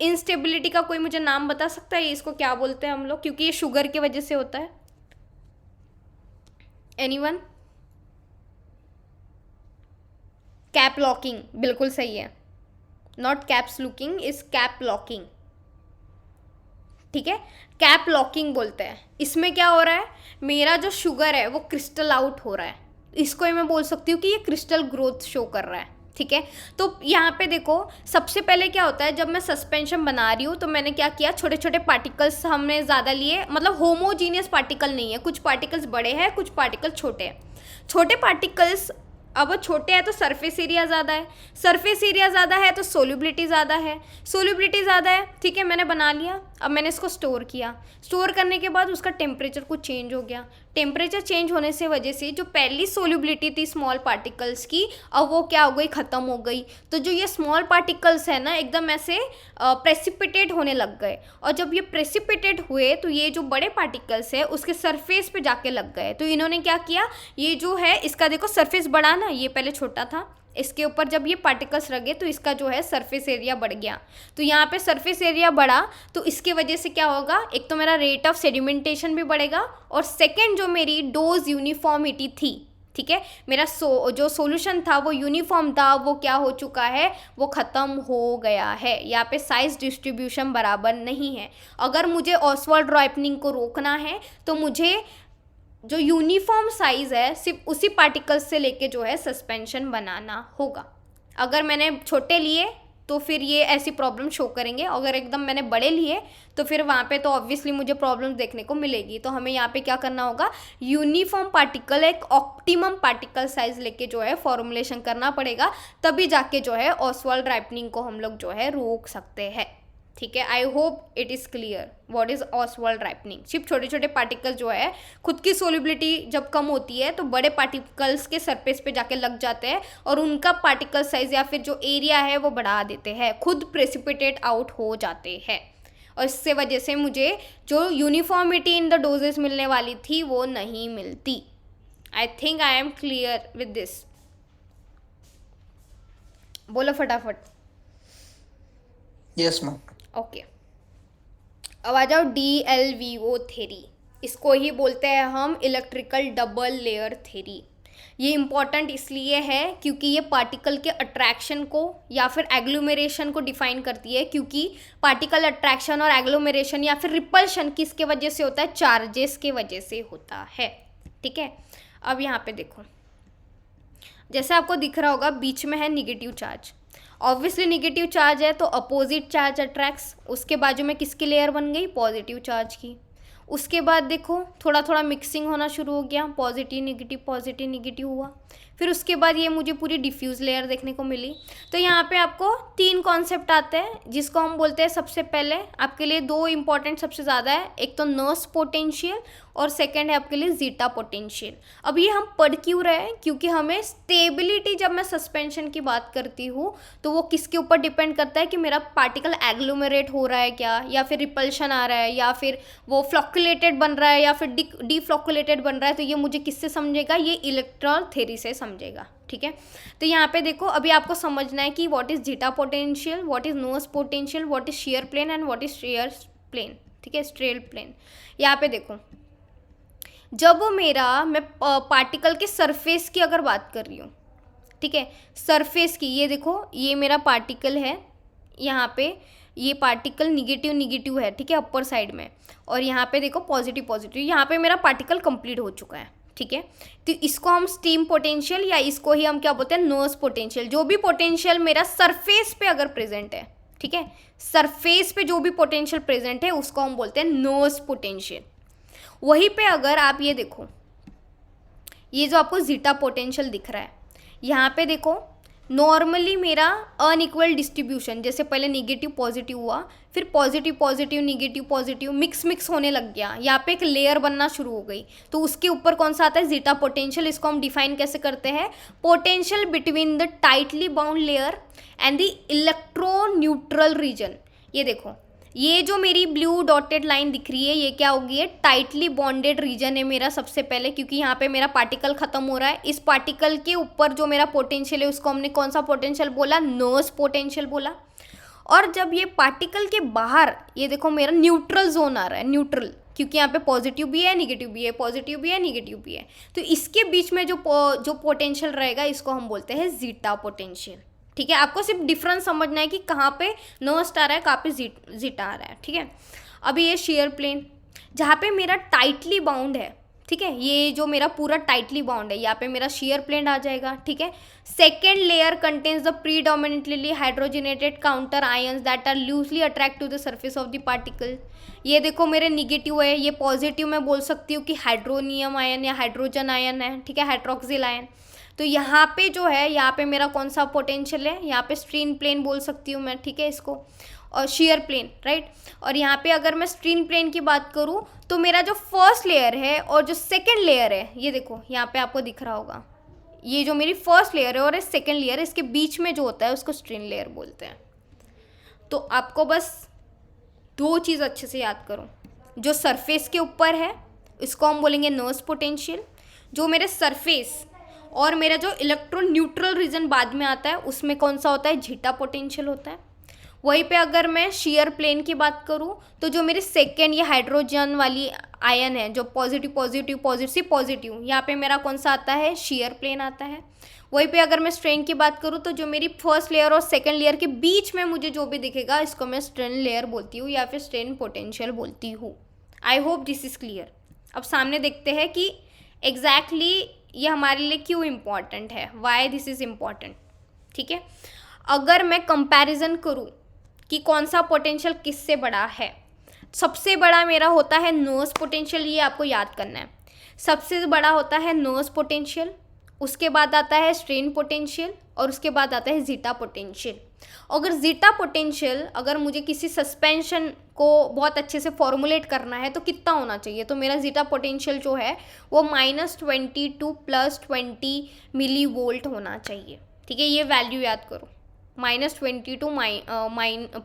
Speaker 1: इंस्टेबिलिटी का कोई मुझे नाम बता सकता है, इसको क्या बोलते हैं हम लोग, क्योंकि ये शुगर की वजह से होता है। एनीवन? कैप लॉकिंग, बिल्कुल सही है, not caps looking, is cap locking, ठीक है, कैप लॉकिंग बोलते हैं। इसमें क्या हो रहा है, मेरा जो शुगर है वो क्रिस्टल आउट हो रहा है, इसको ही मैं बोल सकती हूँ कि ये क्रिस्टल ग्रोथ शो कर रहा है। ठीक है, तो यहाँ पे देखो सबसे पहले क्या होता है, जब मैं सस्पेंशन बना रही हूँ तो मैंने क्या किया, छोटे छोटे पार्टिकल्स हमने ज़्यादा लिए, मतलब होमोजीनियस पार्टिकल नहीं है, कुछ पार्टिकल्स बड़े हैं, कुछ पार्टिकल छोटे हैं। छोटे पार्टिकल्स, अब छोटे हैं तो सरफेस एरिया ज़्यादा है, सरफेस एरिया ज़्यादा है तो सोल्यूबिलिटी ज़्यादा है, सोल्यूबिलिटी ज़्यादा है, ठीक है, मैंने बना लिया। अब मैंने इसको स्टोर किया, स्टोर करने के बाद उसका टेम्परेचर कुछ चेंज हो गया, टेम्परेचर चेंज होने से वजह से जो पहली सोल्यूबिलिटी थी स्मॉल पार्टिकल्स की, अब वो क्या हो गई, ख़त्म हो गई। तो जो ये स्मॉल पार्टिकल्स है ना, एकदम ऐसे प्रेसिपिटेट होने लग गए, और जब ये प्रेसिपिटेट हुए तो ये जो बड़े पार्टिकल्स है उसके सरफेस पे जाके लग गए। तो इन्होंने क्या किया, ये जो है इसका देखो सरफेस बड़ा ना, ये पहले छोटा था, इसके ऊपर जब ये पार्टिकल्स लगे तो इसका जो है सरफेस एरिया बढ़ गया। तो यहाँ पे सरफेस एरिया बढ़ा तो इसके वजह से क्या होगा, एक तो मेरा रेट ऑफ सेडिमेंटेशन भी बढ़ेगा, और सेकेंड जो मेरी डोज यूनिफॉर्मिटी थी, ठीक है, मेरा जो सॉल्यूशन था वो यूनिफॉर्म था, वो क्या हो चुका है, वो ख़त्म हो गया है। यहाँ पे साइज डिस्ट्रीब्यूशन बराबर नहीं है। अगर मुझे ओसवाल्ड राइपनिंग को रोकना है तो मुझे जो यूनिफॉर्म साइज़ है सिर्फ उसी पार्टिकल्स से लेके जो है सस्पेंशन बनाना होगा। अगर मैंने छोटे लिए तो फिर ये ऐसी प्रॉब्लम शो करेंगे। अगर एकदम मैंने बड़े लिए तो फिर वहाँ पे तो ऑब्वियसली मुझे प्रॉब्लम देखने को मिलेगी। तो हमें यहाँ पे क्या करना होगा, यूनिफॉर्म पार्टिकल, एक ऑप्टिमम पार्टिकल साइज लेके जो है फॉर्मुलेशन करना पड़ेगा, तभी जाके जो है ऑसवाल्ड राइपनिंग को हम लोग जो है रोक सकते हैं। ठीक है, I hope it is clear what is Oswald ripening. सिर्फ छोटे छोटे पार्टिकल जो है, खुद की सोलिबिलिटी जब कम होती है तो बड़े पार्टिकल्स के सरफेस पे जाके लग जाते हैं और उनका पार्टिकल साइज या फिर जो एरिया है वो बढ़ा देते हैं, खुद प्रेसिपिटेट आउट हो जाते हैं। और इससे वजह से मुझे जो यूनिफॉर्मिटी इन द डोजेस मिलने वाली थी वो नहीं मिलती। I think I am clear with this. बोलो फटाफट।
Speaker 2: Yes ma'am.
Speaker 1: ओके, अब आ जाओ DLVO थ्योरी। इसको ही बोलते हैं हम इलेक्ट्रिकल डबल लेयर थ्योरी। ये इम्पॉर्टेंट इसलिए है क्योंकि ये पार्टिकल के अट्रैक्शन को या फिर एग्लोमेरेशन को डिफाइन करती है, क्योंकि पार्टिकल अट्रैक्शन और एग्लोमेरेशन या फिर रिपल्शन किसके वजह से होता है, चार्जेस के वजह से होता है। ठीक है, अब यहाँ पे देखो, जैसे आपको दिख रहा होगा बीच में है negative charge. Obviously negative charge है तो अपोजिट चार्ज अट्रैक्ट्स। उसके बाजू में किसकी लेयर बन गई, पॉजिटिव चार्ज की। उसके बाद देखो थोड़ा थोड़ा मिक्सिंग होना शुरू हो गया, पॉजिटिव निगेटिव हुआ। फिर उसके बाद ये मुझे पूरी डिफ्यूज़ लेयर देखने को मिली। तो यहाँ पे आपको 3 कॉन्सेप्ट आते हैं जिसको हम बोलते हैं, सबसे पहले आपके लिए 2 इंपॉर्टेंट सबसे ज़्यादा है, एक तो नर्स पोटेंशियल और सेकंड है आपके लिए जीटा पोटेंशियल। अब ये हम पढ़ क्यों रहे हैं, क्योंकि हमें स्टेबिलिटी, जब मैं सस्पेंशन की बात करती हूँ तो वो किसके ऊपर डिपेंड करता है कि मेरा पार्टिकल एग्लोमेरेट हो रहा है क्या, या फिर रिपल्शन आ रहा है, या फिर वो फ्लॉक्युलेटेड बन रहा है, या फिर डीफ्लॉक्युलेटेड बन रहा है। तो ये मुझे किससे समझेगा, ये इलेक्ट्रॉन थ्योरी से समझेगा। ठीक है, तो यहाँ पे देखो अभी आपको समझना है कि what is zeta potential, what is नोस potential, what is shear plane and what is shear plane. ठीक है, स्ट्रेल प्लेन। यहाँ पे देखो, जब मैं पार्टिकल के सरफेस की अगर बात कर रही हूँ, ठीक है, सरफेस की, ये देखो ये मेरा पार्टिकल है, यहाँ पे ये पार्टिकल निगेटिव है, ठीक है, अपर साइड में, और यहाँ पे देखो पॉजिटिव, यहाँ पे मेरा पार्टिकल कंप्लीट हो चुका है। ठीक है, तो इसको हम स्टीम पोटेंशियल या इसको ही हम क्या बोलते हैं, नोस पोटेंशियल। जो भी पोटेंशियल मेरा सरफेस पे अगर प्रेजेंट है, ठीक है, सरफेस पे जो भी पोटेंशियल प्रेजेंट है उसको हम बोलते हैं नोस पोटेंशियल। वहीं पे अगर आप ये देखो, ये जो आपको जीटा पोटेंशियल दिख रहा है, यहाँ पे देखो नॉर्मली मेरा अनइक्वल डिस्ट्रीब्यूशन, जैसे पहले निगेटिव पॉजिटिव हुआ, फिर पॉजिटिव निगेटिव मिक्स होने लग गया, यहाँ पे एक लेयर बनना शुरू हो गई। तो उसके ऊपर कौन सा आता है, जीटा पोटेंशियल। इसको हम डिफाइन कैसे करते हैं, potential between the tightly bound layer and the electroneutral region. ये देखो, ये जो मेरी ब्लू डॉटेड लाइन दिख रही है, ये क्या होगी, ये टाइटली बॉन्डेड रीजन है मेरा सबसे पहले, क्योंकि यहाँ पे मेरा पार्टिकल खत्म हो रहा है। इस पार्टिकल के ऊपर जो मेरा पोटेंशियल है उसको हमने कौन सा पोटेंशियल बोला, नोस पोटेंशियल बोला। और जब ये पार्टिकल के बाहर, ये देखो मेरा न्यूट्रल जोन आ रहा है, न्यूट्रल, क्योंकि यहाँ पे पॉजिटिव भी है निगेटिव भी है, पॉजिटिव भी है निगेटिव भी है, तो इसके बीच में जो पोटेंशियल रहेगा इसको हम बोलते हैं जीटा पोटेंशियल। ठीक है, आपको सिर्फ डिफरेंस समझना है कि कहाँ पे नोस्ट आ रहा है, कहाँ पे जीटा आ रहा है। ठीक है, अभी ये शेयर प्लेन जहाँ पे मेरा टाइटली बाउंड है, ठीक है, ये जो मेरा पूरा टाइटली बाउंड है, यहाँ पे मेरा शेयर प्लेन आ जाएगा। ठीक है, second layer contains the predominantly hydrogenated counter ions that are loosely attract to the surface of the particle. ये देखो मेरे निगेटिव है, ये पॉजिटिव मैं बोल सकती हूँ कि हाइड्रोनियम आयन या हाइड्रोजन आयन है, ठीक है, हाइड्रोक्सिल आयन। तो यहाँ पे जो है, यहाँ पे मेरा कौन सा पोटेंशियल है, यहाँ पे स्ट्रीन प्लेन बोल सकती हूँ मैं, ठीक है, इसको, और शेयर प्लेन, राइट। और यहाँ पे अगर मैं स्ट्रीन प्लेन की बात करूँ तो मेरा जो फर्स्ट लेयर है और जो सेकंड लेयर है, ये देखो यहाँ पे आपको दिख रहा होगा, ये जो मेरी फर्स्ट लेयर है और ये सेकंड लेयर है, इसके बीच में जो होता है उसको स्ट्रीन लेयर बोलते हैं। तो आपको बस 2 चीज़ अच्छे से याद करो, जो सरफेस के ऊपर है इसको हम बोलेंगे नोस पोटेंशियल, जो मेरे सरफेस और मेरा जो इलेक्ट्रॉन न्यूट्रल रीजन बाद में आता है उसमें कौन सा होता है, जीटा पोटेंशियल होता है। वहीं पे अगर मैं शेयर प्लेन की बात करूँ तो जो मेरी सेकेंड ये हाइड्रोजन वाली आयन है, जो पॉजिटिव, यहाँ पे मेरा कौन सा आता है, शेयर प्लेन आता है। वहीं पे अगर मैं स्ट्रेन की बात करूँ तो जो मेरी फर्स्ट लेयर और सेकंड लेयर के बीच में मुझे जो भी दिखेगा इसको मैं स्ट्रेन लेयर बोलती हूँ या फिर स्ट्रेन पोटेंशियल बोलती हूँ। आई होप दिस इज़ क्लियर। अब सामने देखते हैं कि एग्जैक्टली ये हमारे लिए क्यों इम्पॉर्टेंट है, वाई दिस इज़ इम्पॉर्टेंट। ठीक है, अगर मैं कंपैरिजन करूं कि कौन सा पोटेंशियल किससे बड़ा है, सबसे बड़ा मेरा होता है नोज पोटेंशियल, ये आपको याद करना है। सबसे बड़ा होता है नोज पोटेंशियल, उसके बाद आता है स्ट्रेन पोटेंशियल और उसके बाद आता है जीटा पोटेंशियल। अगर जीटा पोटेंशियल अगर मुझे किसी सस्पेंशन को बहुत अच्छे से फॉर्मुलेट करना है तो कितना होना चाहिए, तो मेरा जीटा पोटेंशियल जो है वो -20 टू +20 मिली वोल्ट होना चाहिए। ठीक है, ये वैल्यू याद करो, -20 टू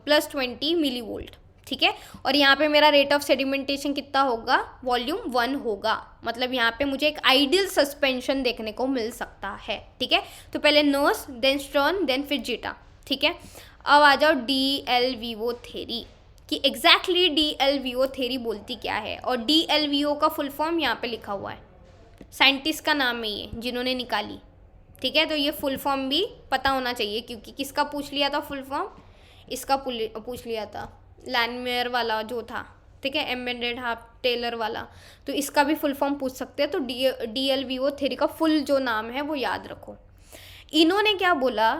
Speaker 1: +20 मिली वोल्ट। ठीक है, और यहाँ पे मेरा रेट ऑफ सेडिमेंटेशन कितना होगा, वॉल्यूम 1 होगा। मतलब यहाँ पे मुझे एक आइडियल सस्पेंशन देखने को मिल सकता है। ठीक है, तो पहले नोस, देन स्टर्न, देन फिर जीटा। ठीक है, अब आ जाओ DLVO थ्योरी कि एग्जैक्टली DLVO थ्योरी बोलती क्या है। और DLVO का फुल फॉर्म यहाँ पे लिखा हुआ है, साइंटिस्ट का नाम है ये जिन्होंने निकाली। ठीक है, तो ये फुल फॉर्म भी पता होना चाहिए, क्योंकि किसका पूछ लिया था फुल फॉर्म, इसका पूछ लिया था, लैनमेयर वाला जो था। ठीक है, एम्बेडेड हाफ टेलर वाला, तो इसका भी फुल फॉर्म पूछ सकते हैं। तो DLVO थ्योरी का फुल जो नाम है वो याद रखो। इन्होंने क्या बोला,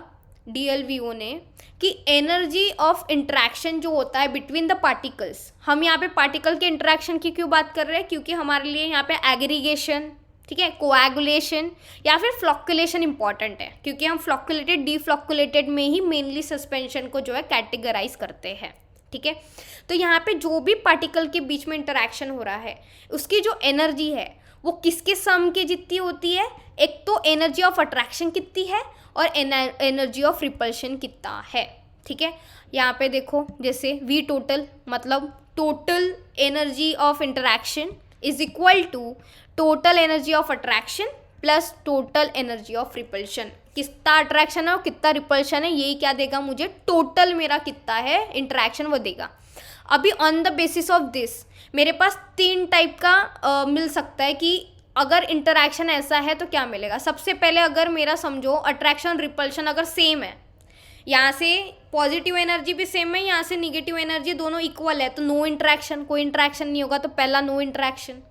Speaker 1: DLVO ने, कि एनर्जी ऑफ इंटरेक्शन जो होता है बिटवीन द पार्टिकल्स, हम यहाँ पे पार्टिकल के इंटरेक्शन की क्यों बात कर रहे हैं, क्योंकि हमारे लिए यहाँ पे एग्रीगेशन, ठीक है, कोएगुलेशन या फिर फ्लॉक्युलेशन इंपॉर्टेंट है, क्योंकि हम फ्लॉक्युलेटेड डीफ्लॉक्युलेटेड में ही मेनली सस्पेंशन को जो है कैटेगराइज करते हैं। ठीक है, तो यहाँ पे जो भी पार्टिकल के बीच में इंटरेक्शन हो रहा है उसकी जो एनर्जी है वो किसके सम के जितनी होती है, एक तो एनर्जी ऑफ अट्रैक्शन कितनी है और एनर्जी ऑफ रिपल्शन कितना है। ठीक है, यहाँ पे देखो जैसे V टोटल, मतलब total energy of interaction is equal to total energy of attraction plus total energy of repulsion. कितना अट्रैक्शन है और कितना रिपल्शन है, यही क्या देगा मुझे, टोटल मेरा कितना है इंटरेक्शन वो देगा। अभी on the basis of this मेरे पास 3 टाइप का मिल सकता है कि अगर इंटरेक्शन ऐसा है तो क्या मिलेगा। सबसे पहले अगर मेरा समझो अट्रैक्शन रिपल्शन अगर सेम है, यहाँ से पॉजिटिव एनर्जी भी सेम है, यहाँ से निगेटिव एनर्जी, दोनों इक्वल है, तो नो इंटरेक्शन, कोई इंटरेक्शन नहीं होगा, तो पहला नो इंटरेक्शन।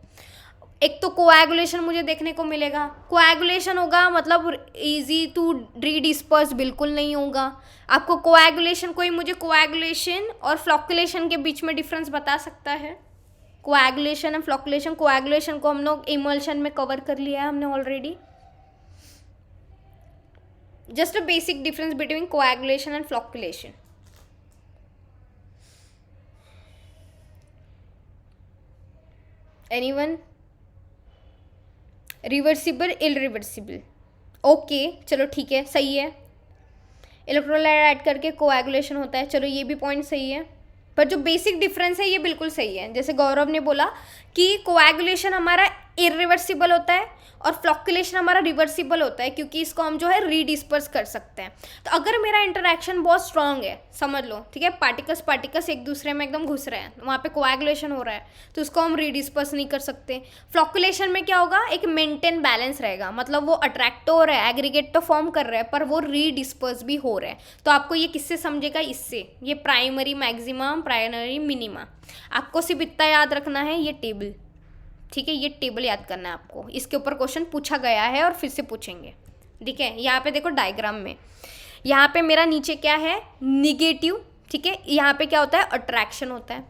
Speaker 1: एक तो कोएगुलेशन मुझे देखने को मिलेगा, कोएगुलेशन होगा मतलब इजी टू रीडिस्पर्स बिल्कुल नहीं होगा। आपको कोएगुलेशन, कोई मुझे कोएगुलेशन और फ्लॉक्युलेशन के बीच में डिफरेंस बता सकता है? कोएगुलेशन एंड फ्लॉक्युलेशन, कोएगुलेशन को हम लोग इमल्शन में कवर कर लिया है हमने already. Just a basic difference between coagulation and flocculation. Anyone? Reversible, irreversible, okay चलो ठीक है, सही है। इलेक्ट्रोलाइट ऐड करके कोएगुलेशन होता है, चलो ये भी पॉइंट सही है, पर जो बेसिक डिफरेंस है ये बिल्कुल सही है। जैसे गौरव ने बोला कि कोएगुलेशन हमारा इरिवर्सिबल होता है और फ्लॉक्युलेशन हमारा रिवर्सिबल होता है, क्योंकि इसको हम जो है रीडिस्पर्स कर सकते हैं। तो अगर मेरा इंटरेक्शन बहुत स्ट्रांग है, समझ लो, ठीक है, पार्टिकल्स एक दूसरे में एकदम घुस रहे हैं, वहाँ पे कोएगुलेशन हो रहा है, तो उसको हम रीडिस्पर्स नहीं कर सकते। फ्लॉक्युलेशन में क्या होगा, एक मेंटेन बैलेंस रहेगा, मतलब वो अट्रैक्ट हो रहा है, एग्रीगेट तो फॉर्म कर रहा है, पर वो रीडिस्पर्स भी हो रहा है। तो आपको ये किससे समझेगा, इससे, ये प्राइमरी मैक्सिमम, प्राइमरी मिनिमा। आपको सिर्फ इतना याद रखना है, ये टेबल, ठीक है, ये टेबल याद करना है आपको, इसके ऊपर क्वेश्चन पूछा गया है और फिर से पूछेंगे। ठीक है, यहाँ पे देखो डायग्राम में, यहाँ पे मेरा नीचे क्या है, निगेटिव, ठीक है, यहाँ पे क्या होता है, अट्रैक्शन होता है।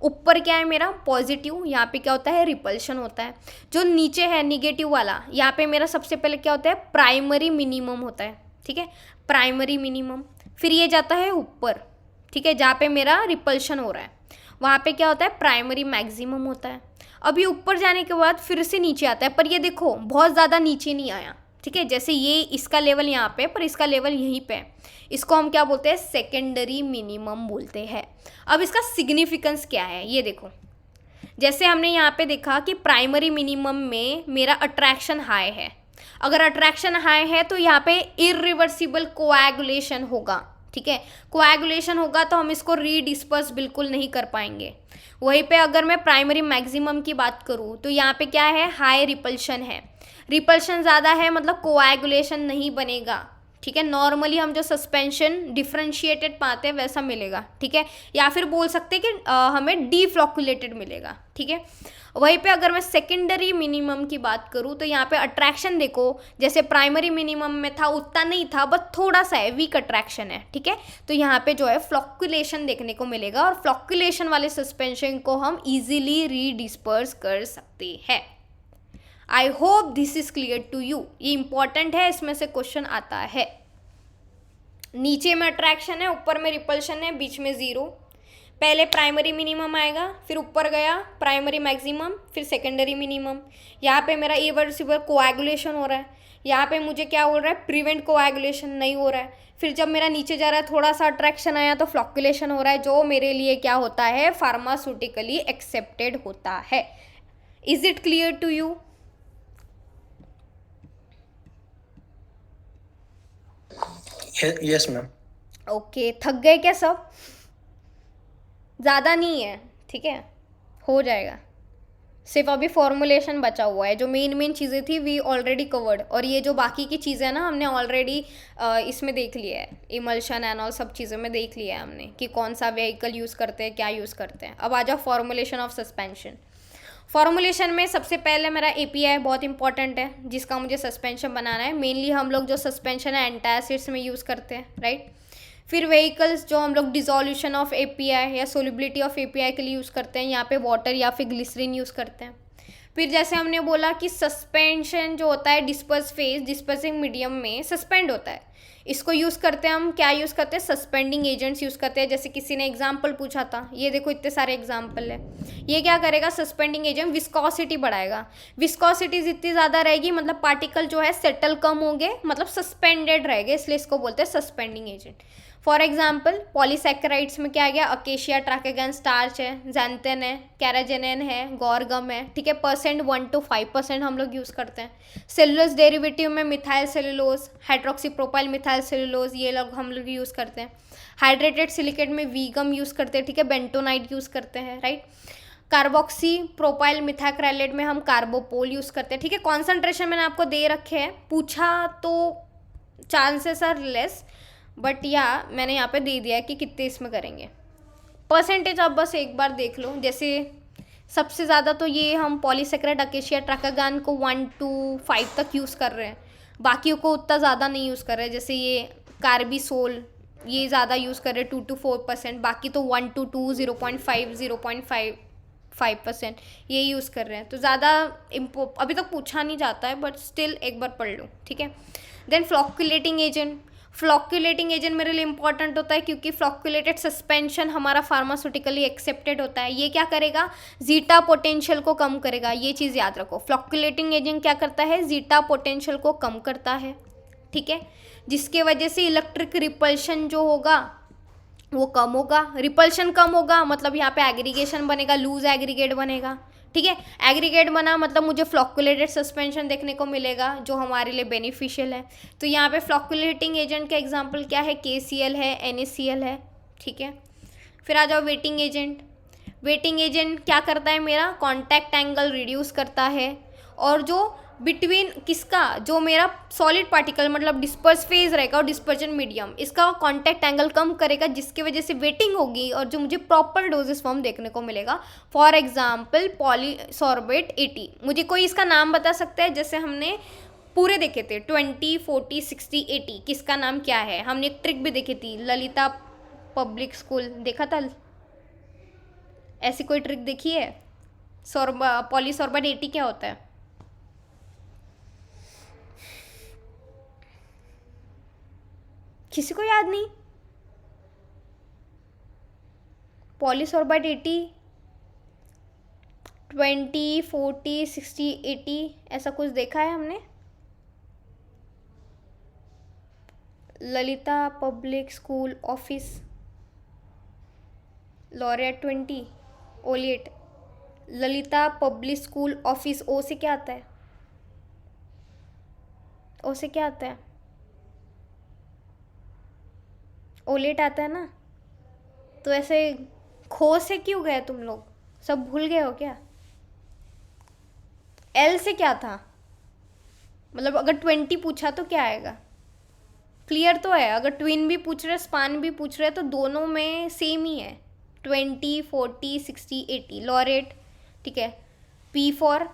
Speaker 1: ऊपर क्या है मेरा, पॉजिटिव, यहाँ पे क्या होता है, रिपल्शन होता है। जो नीचे है निगेटिव वाला, यहाँ पे मेरा सबसे पहले क्या होता है, प्राइमरी मिनिमम होता है। ठीक है, प्राइमरी मिनिमम, फिर ये जाता है ऊपर, ठीक है, जहाँ पे मेरा रिपल्शन हो रहा है, वहाँ पे क्या होता है, प्राइमरी मैक्सिमम होता है। अभी ऊपर जाने के बाद फिर से नीचे आता है, पर ये देखो बहुत ज़्यादा नीचे नहीं आया। ठीक है, जैसे ये इसका लेवल यहाँ पे, पर इसका लेवल यहीं पे है, इसको हम क्या बोलते हैं, सेकेंडरी मिनिमम बोलते हैं। अब इसका सिग्निफिकेंस क्या है, ये देखो, जैसे हमने यहाँ पे देखा कि प्राइमरी मिनिमम में मेरा अट्रैक्शन हाई है। अगर अट्रैक्शन हाई है तो यहाँ पे इरिवर्सिबल कोएगुलेशन होगा। ठीक है, कोएगुलेशन होगा तो हम इसको रीडिस्पर्स बिल्कुल नहीं कर पाएंगे। वहीं पे अगर मैं प्राइमरी मैक्सिमम की बात करूँ तो यहाँ पे क्या है, हाई रिपल्शन है, रिपल्शन ज़्यादा है, मतलब कोएगुलेशन नहीं बनेगा। ठीक है। नॉर्मली हम जो सस्पेंशन डिफ्रेंशिएटेड पाते हैं वैसा मिलेगा, ठीक है। या फिर बोल सकते हैं कि हमें डीफ्लॉक्यूलेटेड मिलेगा, ठीक है। वहीं पे अगर मैं सेकेंडरी मिनिमम की बात करूँ तो यहाँ पे अट्रैक्शन देखो, जैसे प्राइमरी मिनिमम में था उतना नहीं था, बस थोड़ा सा है, वीक अट्रैक्शन है, ठीक है। तो यहाँ पे जो है फ्लॉक्यूलेशन देखने को मिलेगा, और फ्लॉक्यूलेशन वाले सस्पेंशन को हम इजीली रीडिस्पर्स कर सकते हैं। I hope this is clear to you. ये इंपॉर्टेंट है, इसमें से क्वेश्चन आता है। नीचे में अट्रैक्शन है, ऊपर में रिपल्शन है, बीच में जीरो। पहले प्राइमरी मिनिमम आएगा, फिर ऊपर गया प्राइमरी मैक्सिमम, फिर सेकेंडरी मिनिमम। यहाँ पे मेरा इरिवर्सिबल कोएगुलेशन हो रहा है, यहाँ पे मुझे क्या हो रहा है, प्रिवेंट कोएगुलेशन नहीं हो रहा है। फिर जब मेरा नीचे जा रहा है थोड़ा सा अट्रैक्शन आया तो फ्लॉक्यूलेशन हो रहा है, जो मेरे लिए क्या होता है, फार्मास्यूटिकली एक्सेप्टेड होता है। Is it clear to you?
Speaker 2: Yes ma'am.
Speaker 1: Okay, थक गए क्या सब? ज़्यादा नहीं है, ठीक है, हो जाएगा। सिर्फ अभी फॉर्मुलेशन बचा हुआ है, जो मेन चीज़ें थी वी ऑलरेडी कवर्ड, और ये जो बाकी की चीज़ें हैं ना हमने ऑलरेडी इसमें देख लिया है, इमल्शन एंड ऑल सब चीज़ों में देख लिया है हमने कि कौन सा व्हीकल यूज़ करते हैं, क्या यूज़ करते हैं। अब आ जाओ फॉर्मुलेशन ऑफ सस्पेंशन। फॉर्मुलेशन में सबसे पहले मेरा एपीआई बहुत इंपॉर्टेंट है, जिसका मुझे सस्पेंशन बनाना है। मेनली हम लोग जो सस्पेंशन है एंटासिड्स में यूज़ करते हैं, राइट। फिर व्हीकल्स जो हम लोग डिसोल्यूशन ऑफ एपीआई या सोलिबिलिटी ऑफ एपीआई के लिए यूज़ करते हैं, यहाँ पे वाटर या फिर ग्लिसरीन यूज़ करते हैं। फिर जैसे हमने बोला कि सस्पेंशन जो होता है डिस्पर्स फेज, डिस्पर्सिंग मीडियम में सस्पेंड होता है, इसको यूज़ करते हैं हम, क्या यूज़ करते हैं, सस्पेंडिंग एजेंट्स यूज़ करते हैं। जैसे किसी ने एग्जाम्पल पूछा था, ये देखो इतने सारे एग्जाम्पल है। ये क्या करेगा, सस्पेंडिंग एजेंट विस्कोसिटी बढ़ाएगा। विस्कोसिटी जितनी ज़्यादा रहेगी मतलब पार्टिकल जो है सेटल कम होंगे, मतलब सस्पेंडेड रहेंगे, इसलिए इसको बोलते हैं suspending agent. For example polysaccharides में क्या आ गया, अकेशिया ट्राकेगन स्टार्च है, जैंथेन है, कैराजेनेन है, गॉर्गम है, ठीक है। परसेंट 1 to 5% हम लोग यूज़ करते हैं। सेलुलोज डेरिवेटिव में methyl cellulose, hydroxypropyl methyl cellulose, ये लोग हम लोग यूज़ करते हैं। हाइड्रेटेड सिलिकेट में वीगम यूज़ करते हैं, ठीक है, बेंटोनाइट यूज़ करते हैं, राइट। कार्बोक्सी प्रोपाइल मिथाक्रेलेट में हम कार्बोपोल यूज़ करते हैं, ठीक है। कॉन्सेंट्रेशन मैंने आपको दे रखे हैं, पूछा तो चांसेस आर लेस, बट या मैंने यहाँ पे दे दिया है कि कितने इसमें करेंगे। परसेंटेज आप बस एक बार देख लो, जैसे सबसे ज़्यादा तो ये हम पॉलीसेक्रेट अकेशिया ट्राकागान को 1 to 5 तक यूज़ कर रहे हैं, बाकियों को उतना ज़्यादा नहीं यूज़ कर रहे हैं। जैसे ये कार्बिसोल ये ज़्यादा यूज़ कर रहे हैं 2 to 4%, बाकी तो 1 to 2, 0.5, 0.5% ये यूज़ कर रहे हैं। तो ज़्यादा अभी तक पूछा नहीं जाता है, बट स्टिल एक बार पढ़ लो, ठीक है। Then flocculating agent. Flocculating agent मेरे लिए इंपॉर्टेंट होता है क्योंकि फ्लॉक्यूलेटेड सस्पेंशन हमारा फार्मास्यूटिकली एक्सेप्टेड होता है। ये क्या करेगा, जीटा पोटेंशियल को कम करेगा, ये चीज़ याद रखो। फ्लॉक्यूलेटिंग एजेंट क्या करता है, जीटा पोटेंशियल को कम करता है, ठीक है, जिसके वजह से इलेक्ट्रिक रिपल्शन जो होगा वो कम होगा। रिपल्शन कम होगा मतलब यहाँ पे एग्रीगेशन बनेगा, लूज एग्रीगेट बनेगा, ठीक है। एग्रीगेट बना मतलब मुझे फ्लॉक्यूलेटेड सस्पेंशन देखने को मिलेगा, जो हमारे लिए बेनिफिशियल है। तो यहाँ पे फ्लॉक्यूलेटिंग एजेंट का एग्जांपल क्या है, KCl है, NaCl है, ठीक है। फिर आ जाओ वेटिंग एजेंट। वेटिंग एजेंट क्या करता है, मेरा कॉन्टैक्ट एंगल रिड्यूस करता है, और जो बिटवीन किसका, जो मेरा सॉलिड पार्टिकल मतलब डिस्पर्स फेज रहेगा और डिस्पर्जन मीडियम, इसका कांटेक्ट एंगल कम करेगा, जिसकी वजह से वेटिंग होगी और जो मुझे प्रॉपर डोजेस फॉर्म देखने को मिलेगा। फॉर एग्जांपल पॉलीसॉर्बेट 80, मुझे कोई इसका नाम बता सकता है, जैसे हमने पूरे देखे थे 20, 40, 60, 80, किसका नाम क्या है। हमने एक ट्रिक भी देखी थी, ललिता पब्लिक स्कूल देखा था, ऐसी कोई ट्रिक देखी है। पॉलीसॉर्बेट 80 क्या होता है, किसी को याद नहीं। पॉलीसॉर्बेट 80, 20, 40, 60, 80 ऐसा कुछ देखा है हमने। ललिता पब्लिक स्कूल ऑफिस, लॉरियट 20, ओलियट, ललिता पब्लिक स्कूल ऑफिस, ओ से क्या आता है, ओ से क्या आता है, ओलेट आता है ना। तो ऐसे खो से क्यों गए तुम लोग, सब भूल गए हो क्या। एल से क्या था, मतलब अगर 20 पूछा तो क्या आएगा, क्लियर तो है, अगर ट्विन भी पूछ रहे स्पान भी पूछ रहे तो दोनों में सेम ही है, 20, 40, 60, 80 लॉरेट, ठीक है। P for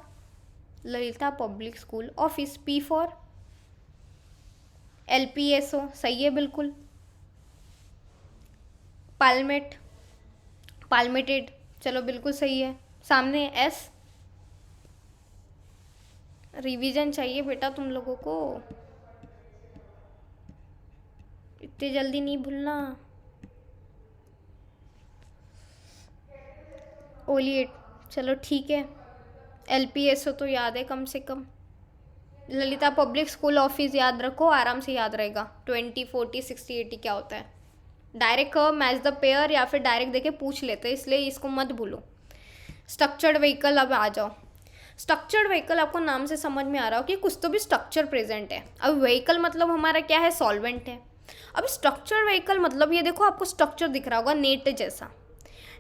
Speaker 1: Lalita public school office, P for LPSO, सही है बिल्कुल। पालमेट, पालमेटेड, चलो बिल्कुल सही है। सामने S, रिवीजन चाहिए बेटा तुम लोगों को, इतनी जल्दी नहीं भूलना। ओलिएट, चलो ठीक है। LPSO तो याद है कम से कम। ललिता पब्लिक स्कूल ऑफिस याद रखो, आराम से याद रहेगा। 20, 40, 60, 80 क्या होता है। डायरेक्ट मैच द पेयर या फिर डायरेक्ट देके पूछ लेते हैं, इसलिए इसको मत भूलो। स्ट्रक्चर्ड व्हीकल, अब आ जाओ। स्ट्रक्चर्ड व्हीकल आपको नाम से समझ में आ रहा हो कि कुछ तो भी स्ट्रक्चर प्रेजेंट है। अब व्हीकल मतलब हमारा क्या है, सॉल्वेंट है। अब स्ट्रक्चर्ड व्हीकल मतलब ये देखो आपको स्ट्रक्चर दिख रहा होगा नेट जैसा,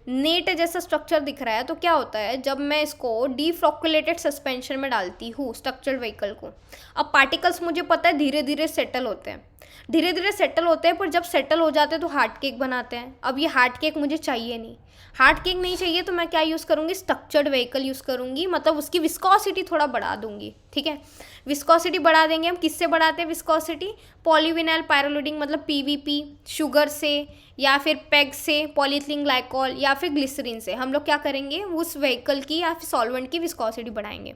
Speaker 1: नेट जैसा स्ट्रक्चर दिख रहा है। तो क्या होता है, जब मैं इसको डीफ्लोकुलेटेड सस्पेंशन में डालती हूँ स्ट्रक्चर्ड व्हीकल को, अब पार्टिकल्स मुझे पता है धीरे धीरे सेटल होते हैं, धीरे धीरे सेटल होते हैं, पर जब सेटल हो जाते हैं तो हार्ड केक बनाते हैं। अब ये हार्ड केक मुझे चाहिए नहीं, हार्ड केक नहीं चाहिए, तो मैं क्या यूज़ करूँगी, स्ट्रक्चर्ड व्हीकल यूज़ करूँगी, मतलब उसकी विस्कोसिटी थोड़ा बढ़ा दूंगी, ठीक है। विस्कोसिटी बढ़ा देंगे हम, किससे बढ़ाते हैं विस्कोसिटी, पॉलीविनाइल पायरोलिडिंग मतलब PVP, शुगर से या फिर पेग से, पॉलीथिलीन ग्लाइकॉल या फिर ग्लिसरीन से हम लोग क्या करेंगे, उस व्हीकल की या फिर सॉल्वेंट की विस्कोसिटी बढ़ाएंगे।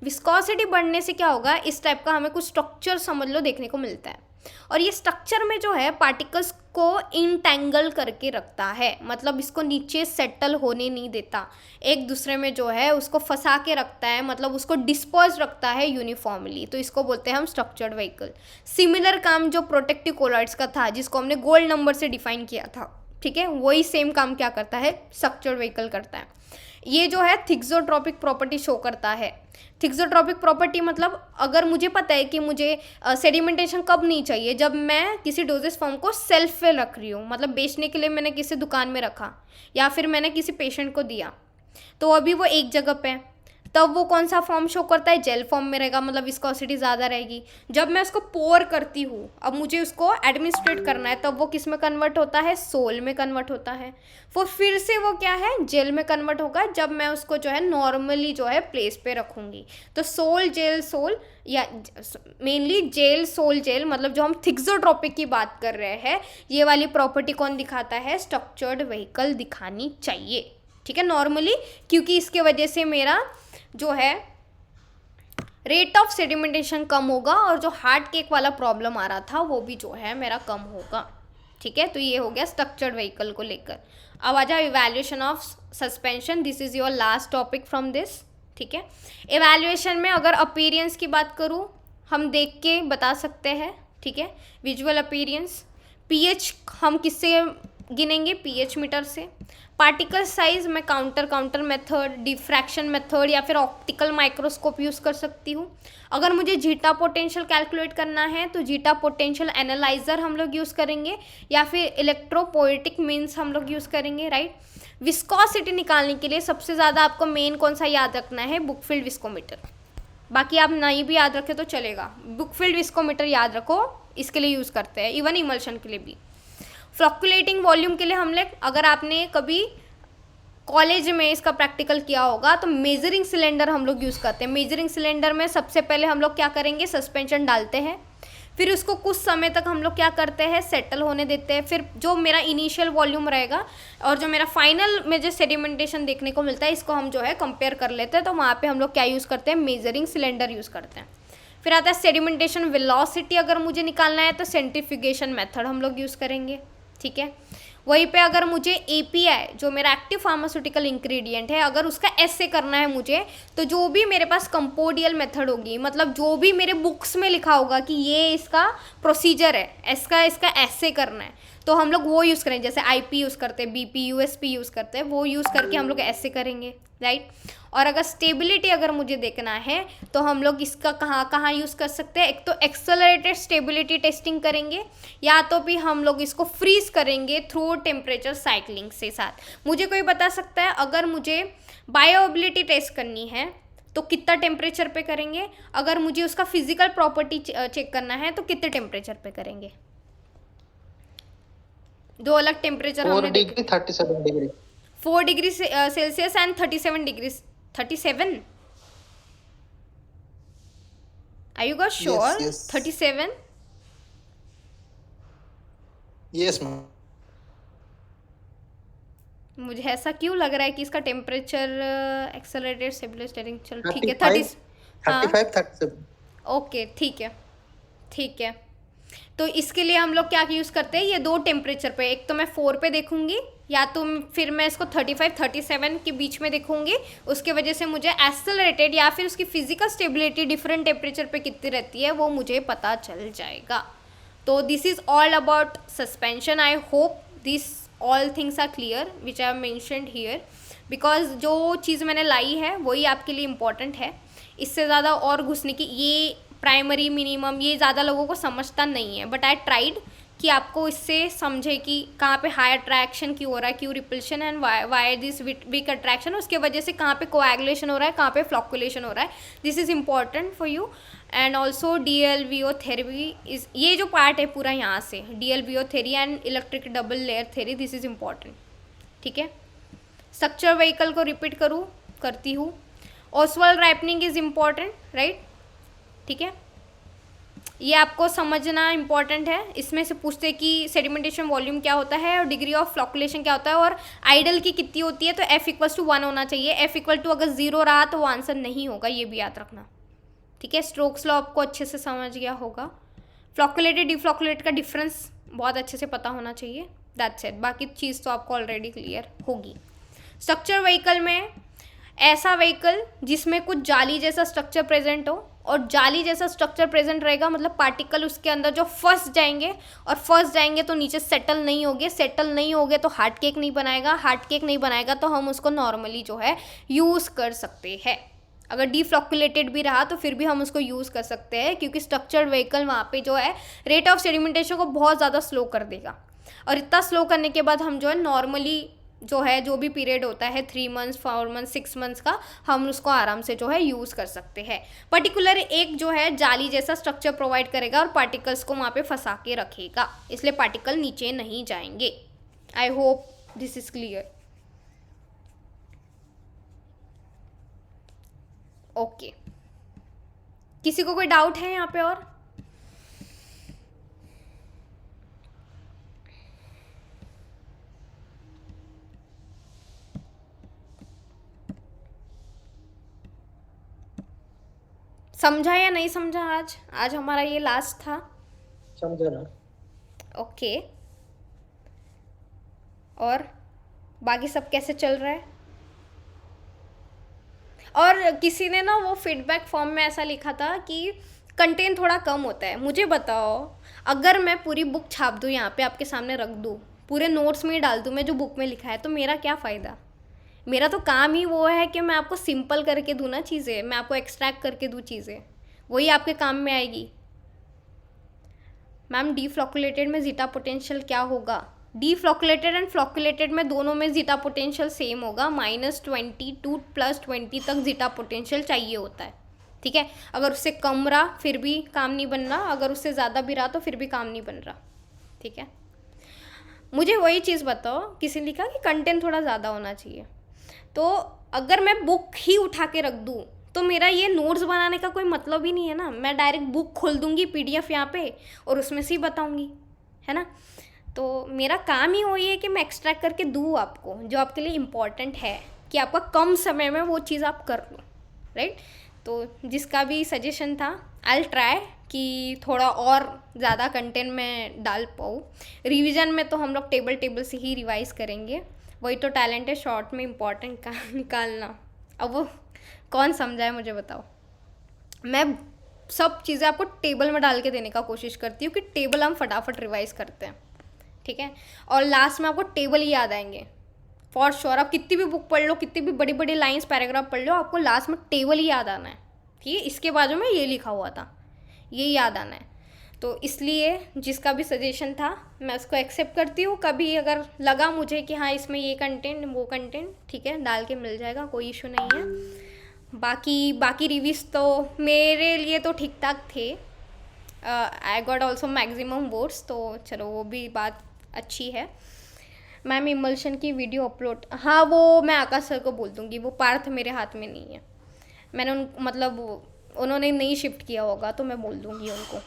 Speaker 1: विस्कोसिटी बढ़ने से क्या होगा, इस टाइप का हमें कुछ स्ट्रक्चर समझ लो देखने को मिलता है। और ये स्ट्रक्चर में जो है पार्टिकल्स को इंटेंगल करके रखता है, मतलब इसको नीचे सेटल होने नहीं देता, एक दूसरे में जो है उसको फंसा के रखता है, मतलब उसको डिस्पर्स रखता है यूनिफॉर्मली, तो इसको बोलते हैं हम स्ट्रक्चर्ड व्हीकल। सिमिलर काम जो प्रोटेक्टिव कोलॉइड्स का था, जिसको हमने गोल्ड नंबर से डिफाइन किया था, ठीक है, वही सेम काम क्या करता है, स्ट्रक्चर्ड व्हीकल करता है। ये जो है थिक्सोट्रोपिक प्रॉपर्टी शो करता है। थिक्सोट्रोपिक प्रॉपर्टी मतलब अगर मुझे पता है कि मुझे सेडिमेंटेशन कब नहीं चाहिए, जब मैं किसी डोजेस फॉर्म को सेल्फ पे रख रही हूँ, मतलब बेचने के लिए मैंने किसी दुकान में रखा या फिर मैंने किसी पेशेंट को दिया, तो अभी वो एक जगह पे है, तब वो कौन सा फॉर्म शो करता है, जेल फॉर्म में रहेगा, मतलब विस्कोसिटी ज़्यादा रहेगी। जब मैं उसको पोर करती हूँ, अब मुझे उसको एडमिनिस्ट्रेट करना है, तब वो किस में कन्वर्ट होता है, सोल में कन्वर्ट होता है। वो फिर से वो क्या है, जेल में कन्वर्ट होगा, जब मैं उसको जो है नॉर्मली जो है प्लेस पे रखूँगी। तो सोल जेल सोल, या मेनली जेल सोल जेल, मतलब जो हम थिक्सोट्रोपिक की बात कर रहे हैं, ये वाली प्रॉपर्टी कौन दिखाता है, स्ट्रक्चर्ड व्हीकल दिखानी चाहिए, ठीक है, नॉर्मली, क्योंकि इसके वजह से मेरा जो है रेट ऑफ सेडिमेंटेशन कम होगा और जो हार्ड केक वाला प्रॉब्लम आ रहा था वो भी जो है मेरा कम होगा, ठीक है। तो ये हो गया स्ट्रक्चर्ड व्हीकल को लेकर। अब आ जाओ evaluation of suspension, this is your last topic from this, ठीक है। इवैल्यूएशन में अगर अपीयरेंस की बात करूँ, हम देख के बता सकते हैं, ठीक है, विजुअल अपीयरेंस। पीएच हम किससे गिनेंगे, पीएच मीटर से। पार्टिकल साइज मैं काउंटर मेथड, डिफ्रैक्शन मेथड या फिर ऑप्टिकल माइक्रोस्कोप यूज़ कर सकती हूँ। अगर मुझे जीटा पोटेंशियल कैलकुलेट करना है तो जीटा पोटेंशियल एनालाइजर हम लोग यूज़ करेंगे या फिर इलेक्ट्रोपोएटिक मीन्स हम लोग यूज़ करेंगे, राइट। विस्कोसिटी निकालने के लिए सबसे ज़्यादा आपको मेन कौन सा याद रखना है, बुकफील्ड विस्कोमीटर। बाकी आप नहीं भी याद रखें तो चलेगा, बुकफील्ड विस्कोमीटर याद रखो, इसके लिए यूज़ करते हैं, इवन इमल्शन के लिए भी। फ्लक्चुएटिंग वॉल्यूम के लिए हम लोग, अगर आपने कभी कॉलेज में इसका प्रैक्टिकल किया होगा तो मेजरिंग सिलेंडर हम लोग यूज़ करते हैं। मेजरिंग सिलेंडर में सबसे पहले हम लोग क्या करेंगे, सस्पेंशन डालते हैं, फिर उसको कुछ समय तक हम लोग क्या करते हैं, सेटल होने देते हैं। फिर जो मेरा इनिशियल वॉल्यूम रहेगा और जो मेरा फाइनल में जो सेडिमेंटेशन देखने को मिलता है, इसको हम जो है कंपेयर कर लेते हैं। तो वहाँ पे हम लोग क्या यूज़ करते हैं, मेजरिंग सिलेंडर यूज़ करते हैं। फिर आता है सेडिमेंटेशन वेलोसिटी, अगर मुझे निकालना है तो सेंट्रीफ्यूगेशन मेथड हम लोग यूज़ करेंगे, ठीक है। वहीं पे अगर मुझे API जो मेरा एक्टिव फार्मास्यूटिकल इंग्रेडिएंट है, अगर उसका ऐसे करना है मुझे, तो जो भी मेरे पास कंपोडियल मेथड होगी, मतलब जो भी मेरे बुक्स में लिखा होगा कि ये इसका प्रोसीजर है, इसका ऐसे करना है, तो हम लोग वो यूज़ करेंगे। जैसे IP यूज़ करते हैं, BP USP यूज़ करते हैं, वो यूज़ करके हम लोग ऐसे करेंगे, राइट। और अगर स्टेबिलिटी अगर मुझे देखना है तो हम लोग इसका कहाँ यूज़ कर सकते हैं, एक तो एक्सेलरेटेड स्टेबिलिटी टेस्टिंग करेंगे, या तो भी हम लोग इसको फ्रीज करेंगे थ्रू टेम्परेचर साइक्लिंग से साथ। मुझे कोई बता सकता है, अगर मुझे बायोएबिलिटी टेस्ट करनी है तो कितना टेम्परेचर पे करेंगे, अगर मुझे उसका फिजिकल प्रॉपर्टी चेक करना है तो कितने टेम्परेचर पे करेंगे, दो अलग टेम्परेचर
Speaker 2: 4
Speaker 1: हमने देखे।
Speaker 2: Degree 37 degree
Speaker 1: 4 degree Celsius and 37 degree. 37? Are you got
Speaker 2: yes
Speaker 1: sure?
Speaker 2: Yes
Speaker 1: 37?
Speaker 2: Yes ma'am
Speaker 1: मुझे ऐसा क्यों लग रहा है कि इसका टेम्परेचर एक्सेलरेटेड स्टेबलाइजिंग, चलो ठीक है
Speaker 2: 35
Speaker 1: हाँ
Speaker 2: 35 37
Speaker 1: ओके ठीक है ठीक है। तो इसके लिए हम लोग क्या यूज़ करते हैं, ये दो टेम्परेचर पे, एक तो मैं 4 पे देखूंगी या तो फिर मैं इसको 35 37 के बीच में देखूंगी। उसके वजह से मुझे एक्सेलरेटेड या फिर उसकी फिजिकल स्टेबिलिटी डिफरेंट टेम्परेचर पे कितनी रहती है वो मुझे पता चल जाएगा। तो this is all about suspension. I hope this all things are clear which I have mentioned here, because जो चीज़ मैंने लाई है वही आपके लिए इम्पॉर्टेंट है। इससे ज़्यादा और घुसने की, ये प्राइमरी मिनिमम ये ज़्यादा लोगों को समझता नहीं है, बट आई ट्राइड कि आपको इससे समझे कि कहाँ पे हाई अट्रैक्शन क्यों हो रहा है, क्यों repulsion and why this weak attraction, उसके वजह से कहाँ पे कोएगुलेशन हो रहा है, कहाँ पे फ्लॉकुलेशन हो रहा है। This is important for you. And also DLVO therapy is, ये जो पार्ट है पूरा यहाँ से DLVO theory and electric double layer theory, this is important. ठीक है, स्ट्रक्चर व्हीकल को रिपीट करती हूँ। Oswald ripening is important, right? ठीक है, ये आपको समझना इंपॉर्टेंट है। इसमें से पूछते कि सेडिमेंटेशन वॉल्यूम क्या होता है और डिग्री ऑफ फ्लॉकुलेशन क्या होता है और आइडल की कितनी होती है। तो F=1 होना चाहिए। F= अगर 0 रहा तो वो आंसर नहीं होगा, ये भी याद रखना। ठीक है, स्ट्रोक्स लॉ आपको अच्छे से समझ गया होगा। फ्लॉकुलेटेड डिफ्लॉकुलेट का डिफरेंस बहुत अच्छे से पता होना चाहिए। दैट्स इट, बाकी चीज़ तो आपको ऑलरेडी क्लियर होगी। स्ट्रक्चर व्हीकल में ऐसा व्हीकल जिसमें कुछ जाली जैसा स्ट्रक्चर प्रेजेंट हो, और जाली जैसा स्ट्रक्चर प्रेजेंट रहेगा मतलब पार्टिकल उसके अंदर जो फंस जाएंगे, और फंस जाएंगे तो नीचे सेटल नहीं होंगे, सेटल नहीं होंगे तो हार्ट केक नहीं बनाएगा, हार्ट केक नहीं बनाएगा तो हम उसको नॉर्मली जो है यूज़ कर सकते हैं। अगर डिफ्लॉकुलेटेड भी रहा तो फिर भी हम उसको यूज़ कर सकते हैं, क्योंकि स्ट्रक्चर्ड व्हीकल वहाँ पे जो है रेट ऑफ सेडिमेंटेशन को बहुत ज़्यादा स्लो कर देगा। और इतना स्लो करने के बाद हम जो है नॉर्मली जो है जो भी पीरियड होता है 3 मंथ्स 4 मंथ्स 6 मंथ्स का, हम उसको आराम से जो है यूज़ कर सकते हैं। पर्टिकुलर एक जो है जाली जैसा स्ट्रक्चर प्रोवाइड करेगा और पार्टिकल्स को वहाँ पे फंसा के रखेगा, इसलिए पार्टिकल नीचे नहीं जाएंगे। आई hope this is clear. Okay, किसी को कोई डाउट है यहाँ पे और? समझा या नहीं समझा? आज हमारा ये लास्ट था।
Speaker 2: समझा ना।
Speaker 1: ओके, और बाकी सब कैसे चल रहा है? और किसी ने ना वो फीडबैक फॉर्म में ऐसा लिखा था कि कंटेंट थोड़ा कम होता है। मुझे बताओ, अगर मैं पूरी बुक छाप दूँ यहाँ पे आपके सामने रख दूँ, पूरे नोट्स में ही डाल दूँ मैं जो बुक में लिखा है, तो मेरा क्या फ़ायदा? मेरा तो काम ही वो है कि मैं आपको सिंपल करके दूँ ना चीज़ें, मैं आपको एक्सट्रैक्ट करके दूँ चीज़ें, वही आपके काम में आएगी। मैम डिफ्लॉकुलेटेड में जीटा पोटेंशियल क्या होगा? डिफ्लॉकुलेटेड एंड फ्लॉकुलेटेड में दोनों में जीटा पोटेंशियल सेम होगा। -20 टू +20 तक जीटा पोटेंशियल चाहिए होता है। ठीक है, अगर उससे कम रहा फिर भी काम नहीं बन रहा, अगर उससे ज़्यादा भी रहा तो फिर भी काम नहीं बन रहा। ठीक है, मुझे वही चीज़ बताओ, किसी ने लिखा कि कंटेंट थोड़ा ज़्यादा होना चाहिए, तो अगर मैं बुक ही उठा के रख दूँ तो मेरा ये नोट्स बनाने का कोई मतलब ही नहीं है ना। मैं डायरेक्ट बुक खोल दूँगी PDF यहाँ पे और उसमें से ही बताऊँगी, है ना। तो मेरा काम ही वही है कि मैं एक्सट्रैक्ट करके दूँ आपको जो आपके लिए इम्पॉर्टेंट है, कि आपका कम समय में वो चीज़ आप कर लो, राइट। तो जिसका भी सजेशन था, आई ट्राई कि थोड़ा और ज़्यादा कंटेंट में डाल पाऊँ। रिवीजन में तो हम लोग टेबल से ही रिवाइज़ करेंगे, वही तो टैलेंट है शॉर्ट में इम्पॉर्टेंट निकालना। अब वो कौन समझा है मुझे बताओ। मैं सब चीज़ें आपको टेबल में डाल के देने का कोशिश करती हूँ कि टेबल हम फटाफट रिवाइज़ करते हैं, ठीक है। और लास्ट में आपको टेबल ही याद आएंगे फॉर श्योर। आप कितनी भी बुक पढ़ लो, कितनी भी बड़ी बड़ी लाइंस पैराग्राफ पढ़ लो, आपको लास्ट में टेबल ही याद आना है, ठीक है। इसके बाजू में ये लिखा हुआ था, ये याद आना है। तो इसलिए जिसका भी सजेशन था मैं उसको एक्सेप्ट करती हूँ। कभी अगर लगा मुझे कि हाँ इसमें ये कंटेंट वो कंटेंट, ठीक है, डाल के मिल जाएगा, कोई इशू नहीं है। बाकी रिव्यूज़ तो मेरे लिए तो ठीक ठाक थे। I got also maximum votes, तो चलो वो भी बात अच्छी है। मैम इमल्शन की वीडियो अपलोड, हाँ वो मैं आकाश सर को बोल दूँगी, वो पार्थ मेरे हाथ में नहीं है। मैंने उन मतलब उन्होंने नहीं शिफ्ट किया होगा तो मैं बोल दूँगी उनको।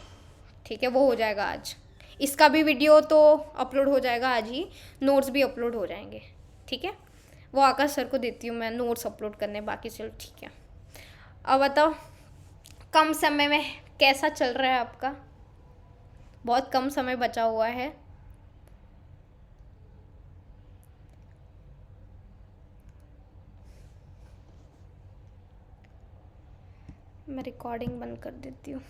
Speaker 1: ठीक है, वो हो जाएगा आज। इसका भी वीडियो तो अपलोड हो जाएगा आज ही, नोट्स भी अपलोड हो जाएंगे। ठीक है, वो आकाश सर को देती हूँ मैं नोट्स अपलोड करने, बाकी चलो ठीक है। अब बताओ कम समय में कैसा चल रहा है आपका? बहुत कम समय बचा हुआ है। मैं रिकॉर्डिंग बंद कर देती हूँ।